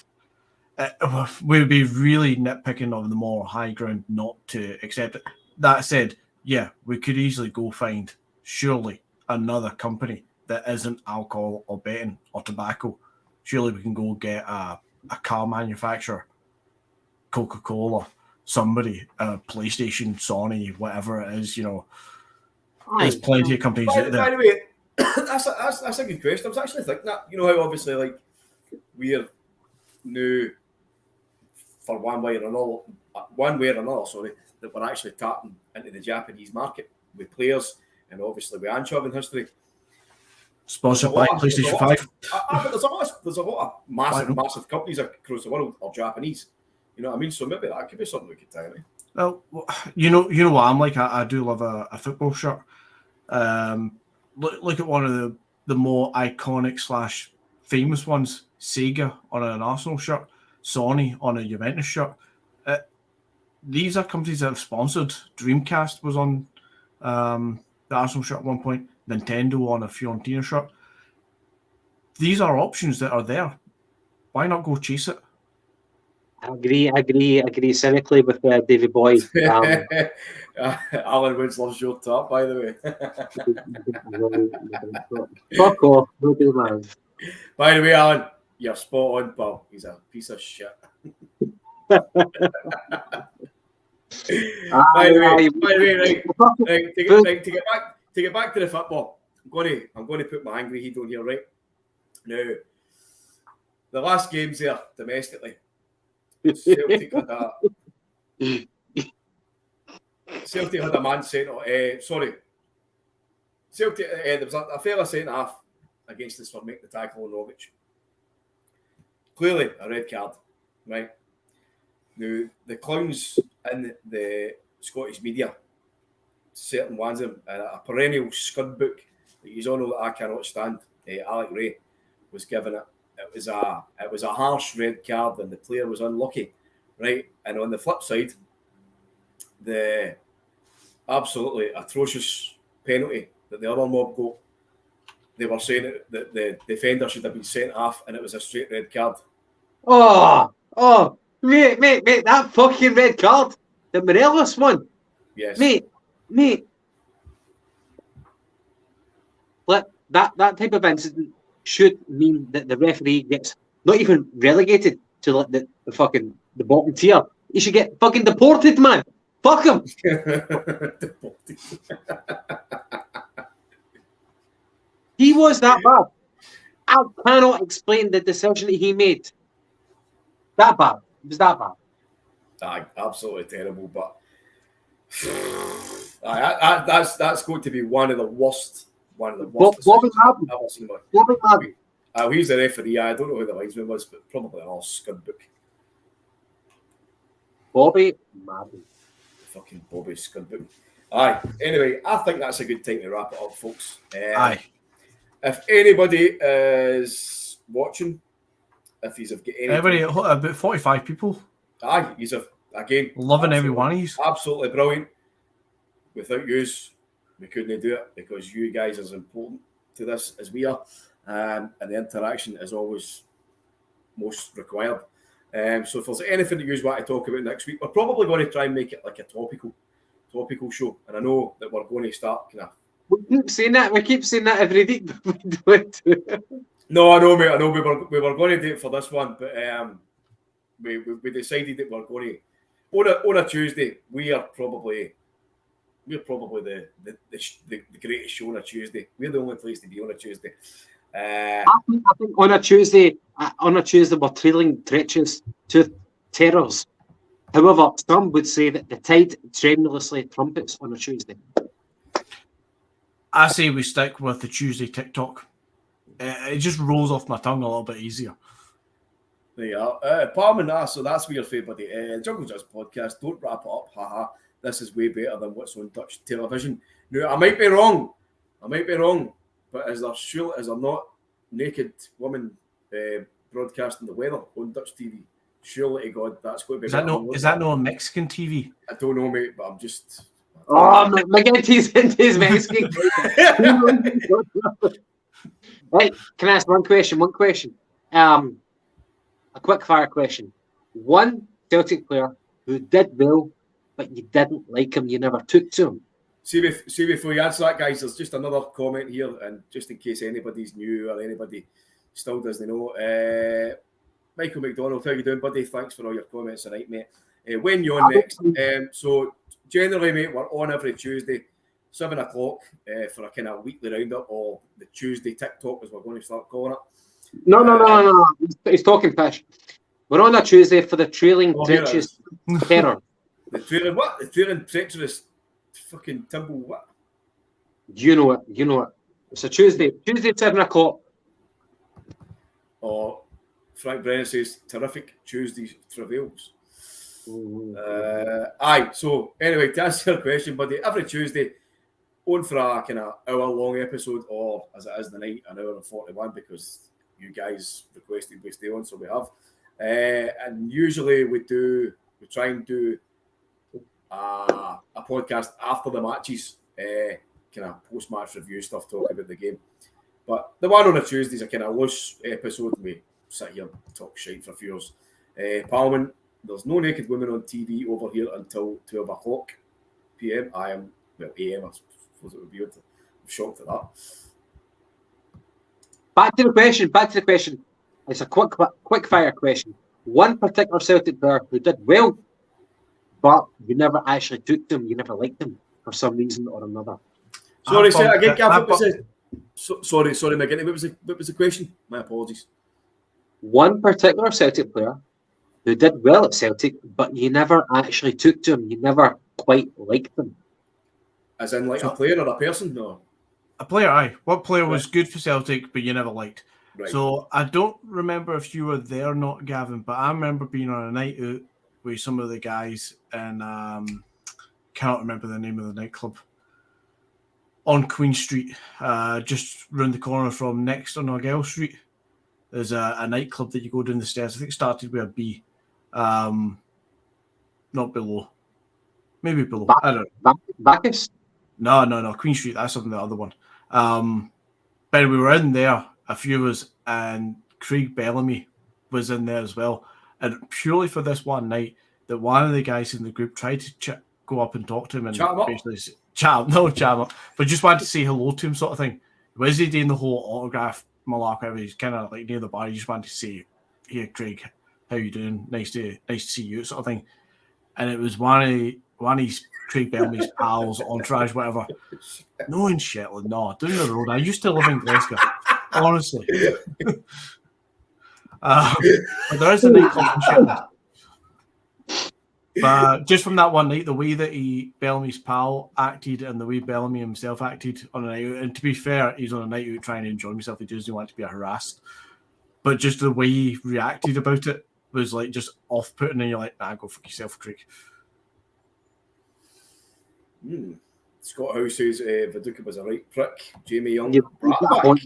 we would be really nitpicking on the more high ground not to accept it. That said, yeah, we could easily go find, surely, another company that isn't alcohol or betting or tobacco. Surely we can go get a car manufacturer, Coca-Cola, somebody, PlayStation, Sony, whatever it is, there's plenty of companies out there. By the way, that's a good question. I was actually thinking that, how obviously, like, we're new for one way or another, that we're actually tapping into the Japanese market with players and obviously with Ange in history. Sponsored by PlayStation 5. But there's a lot of massive companies across the world are Japanese. You know what I mean? So maybe that could be something we could tie in. Well, you know what I'm like. I do love a football shirt. Look at one of the more iconic / famous ones. Sega on an Arsenal shirt. Sony on a Juventus shirt. These are companies that have sponsored. Dreamcast was on the Arsenal shirt at one point. Nintendo on a Fiorentina shirt. These are options that are there. Why not go chase it? I agree cynically with David Boy. Alan Woods loves your top, by the way. Fuck off, no good man. By the way, Alan, you're spot on, pal. He's a piece of shit. By the way, right, to get back to the football, I'm going to put my angry heat on here, right? Now, the last games there, domestically, Celtic had a man sent off. Celtic, there was a fella sent off against us for making the tackle on Rogic. Clearly a red card, right? Now, the clowns in the Scottish media, certain ones of them, a perennial scud book that you all know that I cannot stand, Alec Ray, was given it. It was a harsh red card and the player was unlucky, right? And on the flip side, the absolutely atrocious penalty that the other mob got, they were saying that the defender should have been sent off and it was a straight red card. Oh, mate, that fucking red card, the Morelos one. Yes. Mate. Like that type of incident should mean that the referee gets not even relegated to like the bottom tier. He should get fucking deported, man. Fuck him. He was that bad. I cannot explain the decision that he made. That bad. It was that bad. Absolutely terrible. But that's going to be one of the worst. Bobby Madden. He's the referee. I don't know who the linesman was, but probably an all scud book. Bobby Madden. Fucking Bobby scud book. Aye. Anyway, I think that's a good time to wrap it up, folks. Aye. If anybody is watching, if he's got any... Everybody, about 45 people. Aye, he's again... Loving every one of you. Absolutely brilliant. Without yous, we couldn't do it because you guys are as important to this as we are. And the interaction is always most required. So if there's anything that you want to talk about next week, we're probably going to try and make it like a topical show. And I know that we're going to start kind of... We keep saying that every week. No, I know, mate. I know we were going to do it for this one, but we decided that we're going to on a Tuesday. We're probably the greatest show on a Tuesday. We're the only place to be on a Tuesday. I think on a Tuesday we're trailing treacherous to terrors. However, some would say that the tide tremulously trumpets on a Tuesday. I say we stick with the Tuesday Tic Talk. It just rolls off my tongue a little bit easier. There you are. Parman, so that's what your favourite. Jungle Just podcast. Don't wrap it up. Haha. This is way better than what's on Dutch television. Now, I might be wrong. But is there not naked women broadcasting the weather on Dutch TV? Surely to God, that's going to be. Is that no on Mexican TV? I don't know, mate, but I'm just. Oh, McGinty's into his Mexican. Right, can I ask one question? A quick fire question. One Celtic player who did well, but you didn't like him, you never took to him. See before you answer that, guys, there's just another comment here, and just in case anybody's new or anybody still doesn't know, Michael McDonald, how you doing, buddy? Thanks for all your comments tonight, mate. When you're on next, so generally, mate, we're on every Tuesday, 7 o'clock, for a kind of weekly roundup, or the Tuesday Tic Talk, as we're going to start calling it. No. He's talking fish. We're on a Tuesday for the trailing treacherous terror. The trailing what? The trailing treacherous fucking tumble what? You know it. It's a Tuesday 7 o'clock. Oh, Frank Brennan says terrific Tuesday travails. So anyway, to answer your question, buddy, every Tuesday on for a kind of hour-long episode, or as it is tonight, an hour and 41, because you guys requested we stay on, so we have. And usually we try and do a podcast after the matches, kind of post-match review stuff, talk about the game. But the one on a Tuesday is a kind of loose episode. We sit here and talk shit for a few hours. Parliament, there's no naked women on TV over here until 12 o'clock p.m. AM, I suppose it would be. I'm shocked at that. Back to the question. It's a quick fire question. One particular Celtic player who did well, but you never actually took them, you never liked them for some reason or another. Sorry, say it again, Gavin. Sorry, McGinty. What was the question? My apologies. One particular Celtic player who did well at Celtic, but you never actually took to them, you never quite liked them. As in, like a player or a person? No. A player, aye. What player was good for Celtic, but you never liked? Right. So I don't remember if you were there or not, Gavin, but I remember being on a night out with some of the guys, and can't remember the name of the nightclub on Queen Street, just round the corner from next on Argyle Street. There's a nightclub that you go down the stairs. I think it started with a B, not below, maybe below. I don't know. Bacchus? No. Queen Street. That's something the other one. But we were in there, a few of us, and Craig Bellamy was in there as well. And purely for this one night, that one of the guys in the group tried to go up and talk to him and basically chat him up, but just wanted to say hello to him, sort of thing. Was he doing the whole autograph malarkey? He's kind of like near the bar. He just wanted to say, "Hey, Craig, how you doing? Nice to see you," sort of thing. And it was one of his Craig Bellamy's pals, entourage, whatever. No in Shetland, no, down the road. I used to live in Glasgow, honestly. But there is a nightclub in Shetland. But just from that one night, the way that Bellamy's pal acted and the way Bellamy himself acted on a night out, and to be fair, he's on a night out trying to enjoy himself. He doesn't want to be harassed. But just the way he reacted about it was like just off-putting, and you're like, nah, go fuck yourself, Craig. Scott House says Viduka was a right prick. Jamie Young. You've got a point.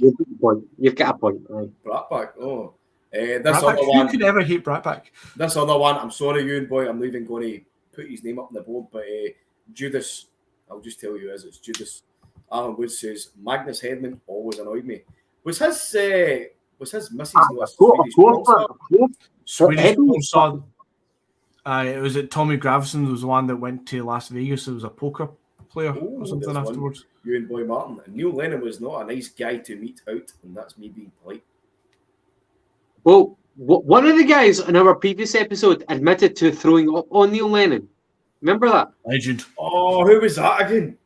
Right. Bratback. Oh. This Bratback, other one. Who could ever hate Bratback? This other one, I'm sorry, Ewan boy, I'm not even going to put his name up on the board, but Judas, I'll just tell you as it's Judas. Alan Wood says Magnus Hedman always annoyed me. Was his missus Swedish porn star? It was at Tommy Gravison was the one that went to Las Vegas. It was a poker player or something afterwards. Ewan boy Martin. And Neil Lennon was not a nice guy to meet out, and that's me being polite. Well, one of the guys in our previous episode admitted to throwing up on Neil Lennon. Remember that? Legend. Oh, who was that again?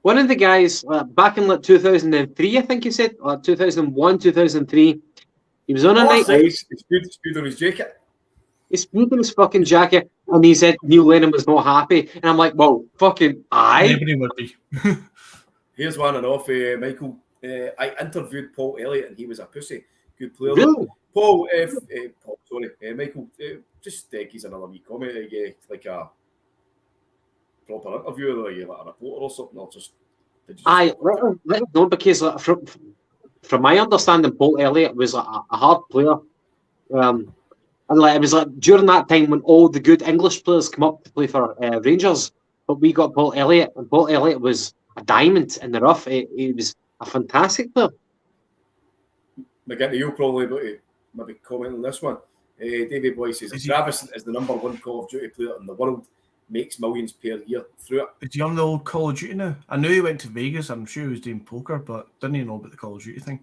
one of the guys back in like 2003, I think he said, or 2001, 2003, he was on a night out. It's good on his jacket. He's smoking his fucking jacket, and he said Neil Lennon was not happy. And I'm like, well, fucking aye. Nobody would be. Here's one and off, Michael. I interviewed Paul Elliott, and he was a pussy. Good player. Really? Paul, Michael, just he's another wee comment, like a proper interview, or like a reporter or something, or just... Aye, let him know, because like, from my understanding, Paul Elliott was like a hard player. And like it was like during that time when all the good English players come up to play for Rangers, but we got Paul Elliott, and Paul Elliott was a diamond in the rough. He was a fantastic player. McGinty, you'll probably able to maybe comment on this one. David Boy says, Travis is the number one Call of Duty player in the world, makes millions per year through it. Is he on the old Call of Duty now? I knew he went to Vegas. I'm sure he was doing poker, but didn't he know about the Call of Duty thing?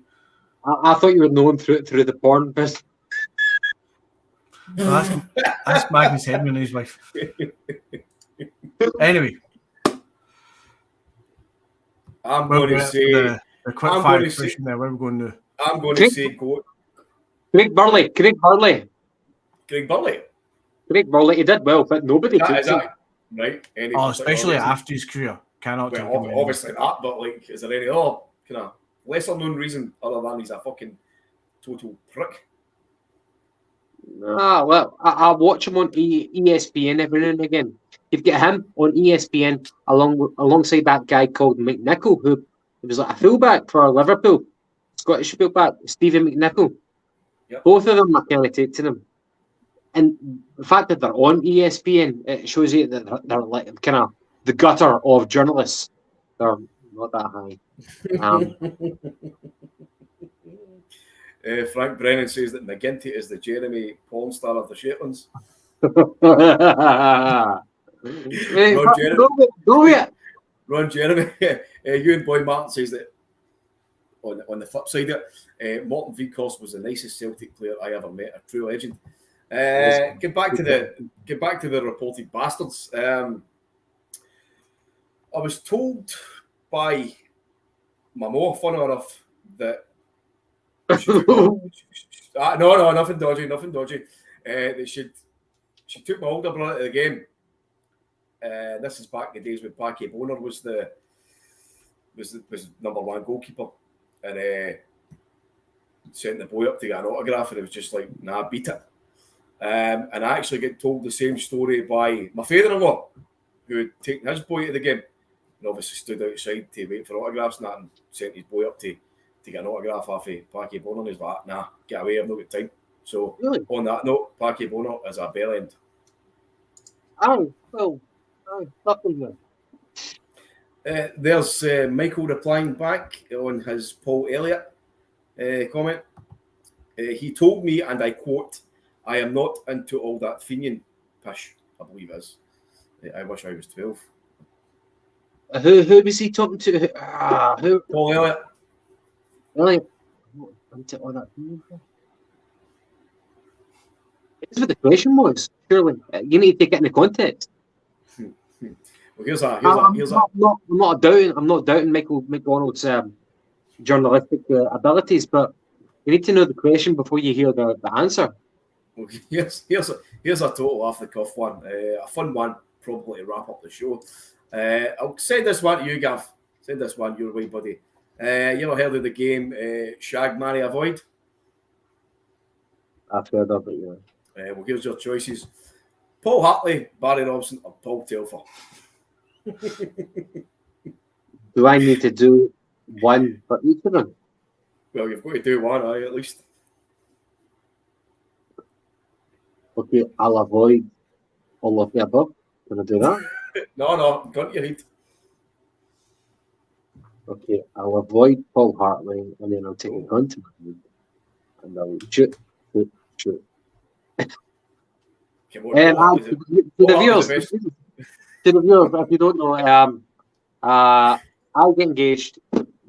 I thought you would know him through the porn business. That's Magnus Hedman and his wife. Anyway, I'm going to say the quick fire question there. Where are we going to? I'm going to say go. Craig Burley. Craig Burley. He did well, but nobody took him. Right. Especially after his career. Cannot take him. Obviously that, but like, is there any other kind of lesser known reason other than he's a fucking total prick? Well, I watch him on ESPN every now and again. You've got him on ESPN alongside that guy called McNichol, who was like a fullback for Liverpool, Scottish fullback, Stephen McNichol. Yep. Both of them are kind of taking him. And the fact that they're on ESPN, it shows you that they're like kind of the gutter of journalists. They're not that high. Frank Brennan says that McGinty is the Jeremy porn star of the Shetlands. Ron Jeremy. Ewan Boy Martin says that on the flip side of it, Morton Vickers was the nicest Celtic player I ever met, a true legend. Get back to the reported bastards. I was told by my mum, funny enough, that no, nothing dodgy. That she took my older brother to the game. This is back in the days when Paddy Bonner was number one goalkeeper, and sent the boy up to get an autograph, and it was just like, nah, beat it. And I actually get told the same story by my father-in-law, who had taken his boy to the game, and obviously stood outside to wait for autographs and that, and sent his boy up to get an autograph off of Paddy Bonner, and he's like, nah, get away, I've not got time. So, on that note, Paddy Bonner is a bell end. Nothing there. There's Michael replying back on his Paul Elliott comment. He told me, and I quote, I am not into all that Fenian pish, I believe it is. I wish I was 12. Who was he talking to? Who? Paul Elliott. Really? Into all that. That's what the question was. Surely you need to take it into context. Well, I'm not doubting Michael McDonald's journalistic abilities, but you need to know the question before you hear the answer. Okay, here's a total off the cuff one, a fun one, probably to wrap up the show. I'll send this one to you, Gav. Send this one your way, buddy. You ever heard of the game Shag, Marry, Avoid? I've heard of it, yeah. Well, here's your choices: Paul Hartley, Barry Robson, or Paul Telfer. Do I need to do one for each of them? Well, you've got to do one, at least. Okay, I'll avoid all of the above. Can I do that? No, gun to your head. Okay, I'll avoid Paul Hartley, and then I'll take a gun to my head, and I'll shoot. To the viewers, if you don't know, I got engaged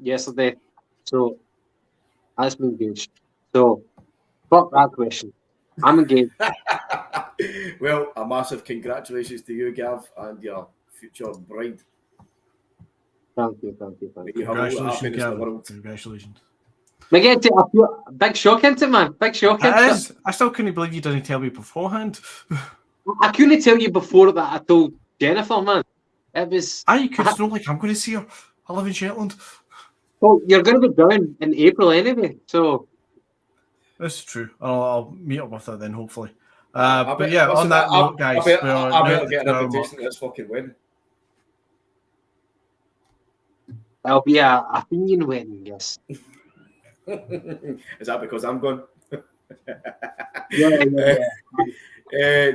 yesterday, so that's been engaged. So, fuck that question. I'm engaged. Well, a massive congratulations to you, Gav, and your future bride. Thank you. You have all the Congratulations, happiness in the Gavin. world. Congratulations. We get to a big shock into it, man. Big shock into It it. is. I still couldn't believe you didn't tell me beforehand. I couldn't tell you before that I told Jennifer, man. It was. You could. It's not like I'm going to see her. I live in Shetland. Well, you're going to be down in April anyway, so. This is true. I'll meet up with her then, hopefully. But on that note, guys, I better get an invitation to this fucking wedding. It'll be a Athenian wedding, yes. Is that because I'm gone? Yeah.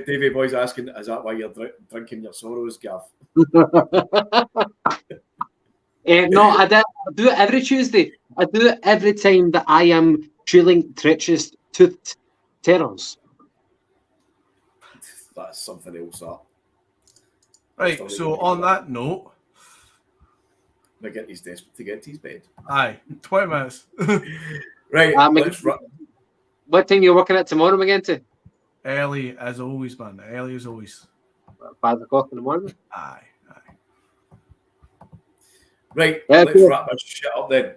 Davey Boy's asking, is that why you're drinking your sorrows, Gav? No, I do it every Tuesday. I do it every time that I am feeling treacherous toothed terrors. That's something else, that. Right, so on that note, McGinty's desperate to get to his bed. aye, 20 minutes. Right, let's run. What time are you working at tomorrow, McGinty? Early as always, man. Early as always. 5 o'clock in the morning? Aye. Right, Yeah, let's cool. wrap this shit up then.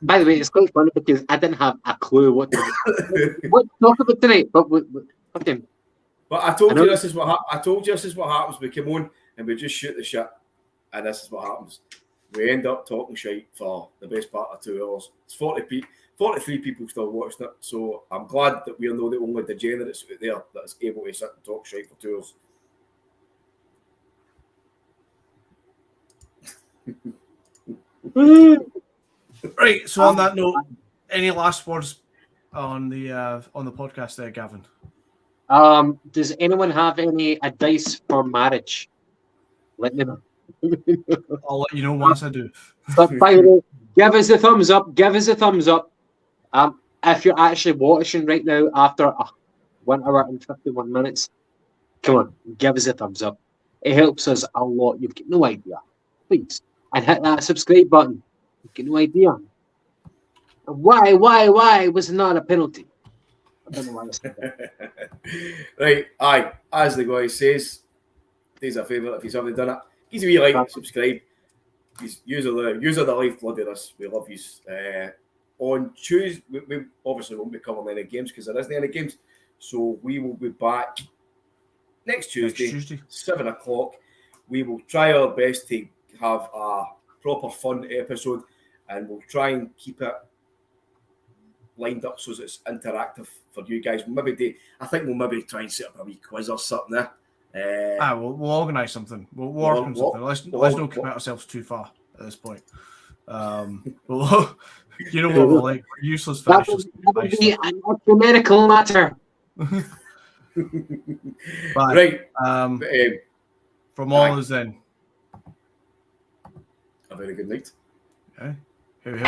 By the way, it's quite funny because I didn't have a clue what to talk about tonight. But okay. But I told you this is what happens. We come on and we just shoot the shit, and this is what happens. We end up talking shite for the best part of 2 hours. It's 43 people still watching it, so I'm glad that we are not the only degenerates out there that is able to sit and talk shite for 2 hours. Right, so on that note, any last words on the podcast there, Gavin? Does anyone have any advice for marriage? Let me know. I'll let you know once I do. But by the way, give us a thumbs up. Give us a thumbs up. If you're actually watching right now after 1 hour and 51 minutes, come on, give us a thumbs up. It helps us a lot. You've got no idea. Please. And hit that subscribe button. You've got no idea. And why was it not a penalty? I don't know why I said that. Right, aye. As the guy says, there's a favourite if you haven't done it. Give us a wee like, subscribe. Use the life blood of this. We love you. On Tuesday, we obviously won't be covering any games because there isn't any games. So we will be back next Tuesday. 7 o'clock. We will try our best to have a proper fun episode, and we'll try and keep it lined up so that it's interactive for you guys. I think we'll maybe try and set up a wee quiz or something there. We'll organise something. We'll work on something. Let's not commit ourselves too far at this point. Well, you know what we're like. We're useless finishers. That would be an ecumenical matter. Right. From all of us then. A very good night. Okay. Here we go.